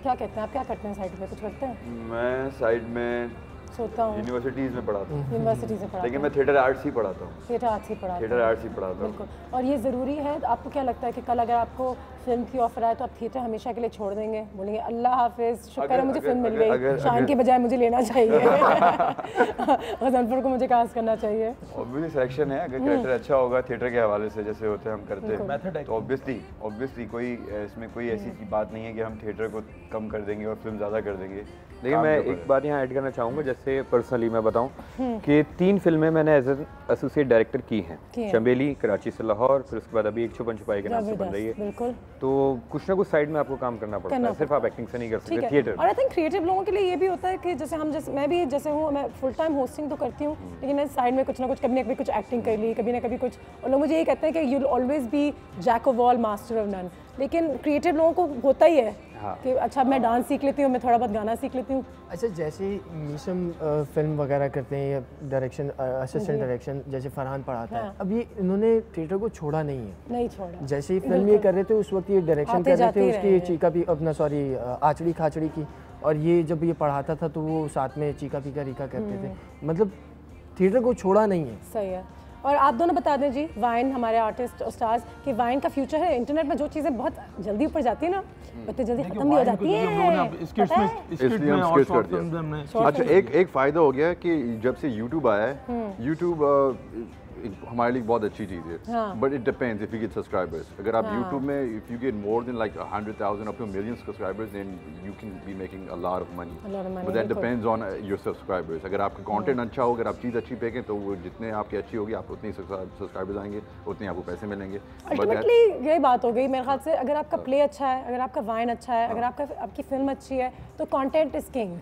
क्या कहते हैं आप, क्या करते हैं साइड पे, कुछ करते हैं? मैं साइड में सोता हूँ, यूनिवर्सिटीज़ में पढ़ाता हूँ। यूनिवर्सिटीज़ में पढ़ाता हूँ, लेकिन मैं थिएटर आर्ट्स ही पढ़ाता हूँ। थिएटर आर्ट्स ही पढ़ाता हूँ, थिएटर आर्ट्स ही पढ़ाता हूँ। बिल्कुल। और ये ज़रूरी है, आपको क्या लगता है कि कल अगर आपको फिल्म की ऑफर आए तो आप थिएटर हमेशा के लिए छोड़ देंगे, बोलेंगे अल्लाह हाफिज़, शुक्र है मुझे फिल्म मिल गई, शान के बजाय मुझे लेना चाहिए, गजनपुर को मुझे कास्ट करना चाहिए? ऑब्वियसली सिलेक्शन है, अगर कैरेक्टर अच्छा होगा थिएटर के हवाले से जैसे होते हैं हम करते हैं तो ऑब्वियसली कोई इसमें कोई ऐसी बात नहीं है कि हम थिएटर को कम कर देंगे और फिल्म ज़्यादा कर देंगे। लेकिन मैं एक बात यहाँ ऐड करना चाहूँगा, जैसे पर्सनली मैं बताऊँ कि 3 फिल्में मैंने एज एन एसोसिएट डायरेक्टर की हैं, चंबेली, कराची से लाहौर, फिर उसके बाद अभी एक छुपन छुपाई के नाम से बन रही है। तो कुछ ना कुछ साइड में आपको काम करना पड़ता है, सिर्फ आप एक्टिंग से नहीं कर सकते थिएटर। और आई थिंक क्रिएटिव लोगों के लिए ये भी होता है कि जैसे मैं भी जैसे हूँ, मैं फुल टाइम होस्टिंग तो करती हूँ, लेकिन मैं साइड में कुछ ना कुछ कभी ना कभी कुछ एक्टिंग कर ली, कभी ना कभी कुछ, और लोग मुझे ये कहते हैं कि you will always be jack of all master of none. लेकिन क्रिएटिव लोगों को होता ही है कि अच्छा मैं डांस सीख लेती हूँ, मैं थोड़ा बहुत गाना सीख लेती हूँ। अच्छा, जैसे मीसम फिल्म वगैरह करते हैं या डायरेक्शन, असिस्टेंट डायरेक्शन, जैसे फरहान पढ़ाता है, अब ये इन्होंने थिएटर को छोड़ा नहीं छोड़ा। जैसे ही फिल्म ये कर रहे थे उस वक्त ये डायरेक्शन कर रहे थे उसकी, चीका भी अपना आचड़ी खाचड़ी की, और ये जब ये पढ़ाता था तो वो साथ में चीका पीका रीका करते थे, मतलब थिएटर को छोड़ा नहीं है। सही है। और आप दोनों बता दें जी, वाइन हमारे आर्टिस्ट और स्टार्स कि वाइन का फ्यूचर है। इंटरनेट में जो चीज़ें बहुत जल्दी ऊपर जाती है ना, बहुत जल्दी खत्म भी हो जाती है। अच्छा, एक फ़ायदा हो गया कि जब से यूट्यूब आया है, यूट्यूब हमारे लिए बहुत अच्छी चीज़ है, but it depends if you get subscribers. अगर आप यूट्यूब में if you get more than like 100,000 up to million subscribers, then you can be making a lot of money, but that depends on your subscribers. अगर आपका content अच्छा हो, अगर आप चीज़ अच्छी फेंकें तो वो जितने आपकी अच्छी होगी, आप उतनी सब्सक्राइबर्स आएंगे, उतने आपको पैसे मिलेंगे। अल्टीमेटली यही बात हो गई मेरे ख्याल से, अगर आपका प्ले अच्छा है, अगर आपका वाइन अच्छा है, अगर आपकी फिल्म अच्छी है, तो content is king.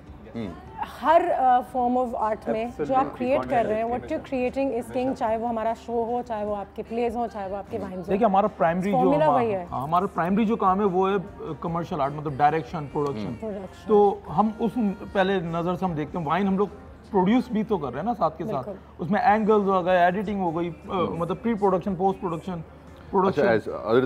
Her form of art में जो आप क्रिएट कर रहे हैं, what you creating is king, चाहे वो हमारा शो हो, चाहे वो आपके प्लेज हो, चाहे वो आपके वाइन्स हो। देखिए, हमारा प्राइमरी जो काम है वो है कमर्शियल आर्ट, मतलब डायरेक्शन, प्रोडक्शन। तो हम उस पहले नज़र से हम देखते हैं, वाइन हम लोग प्रोड्यूस भी तो कर रहे हैं ना साथ के साथ, उसमें एंगल्स हो गए, एडिटिंग हो गई, मतलब pre production, post production, production.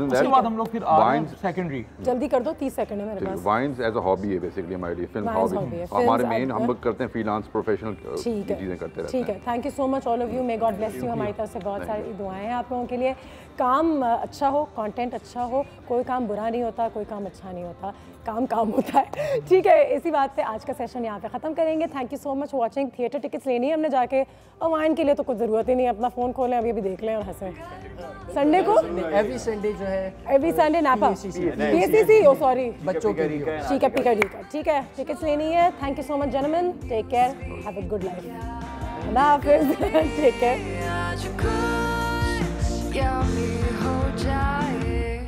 उसके बाद हम लोग फिर आ रहे हैं सेकेंडरी। जल्दी कर दो, 30 सेकंड है मेरे पास। वाइन्स एज अ हॉबी है बेसिकली हमारे लिए, फिल्म हॉबी। हमारे मेन हम लोग करते हैं फ्रीलांस प्रोफेशनल चीजें करते रहते हैं। ठीक है, thank you so much all of you, may God bless you. हमारी तरफ से बहुत सारी दुआएं हैं आप लोगों के लिए। काम अच्छा हो, कंटेंट अच्छा हो, कोई काम बुरा नहीं होता, कोई काम अच्छा नहीं होता, काम काम होता है। ठीक है, इसी बात से आज का सेशन यहाँ पे ख़त्म करेंगे। Thank you so much for watching. Theatre tickets लेनी है हमने जाके, और वाइन के लिए तो कुछ ज़रूरत ही नहीं है, अपना फ़ोन खोलें अभी भी देख लें और हंसें। संडे को एवरी संडे जो है, एवरी संडे नापा PSCC, ओ सॉरी बच्चों के लिए। ठीक है, ठीक है, टिकट्स लेनी है। Thank you so much gentleman, take care, have a good life, Allah हाफिज़, टेक केयर। यम्मी हो जाए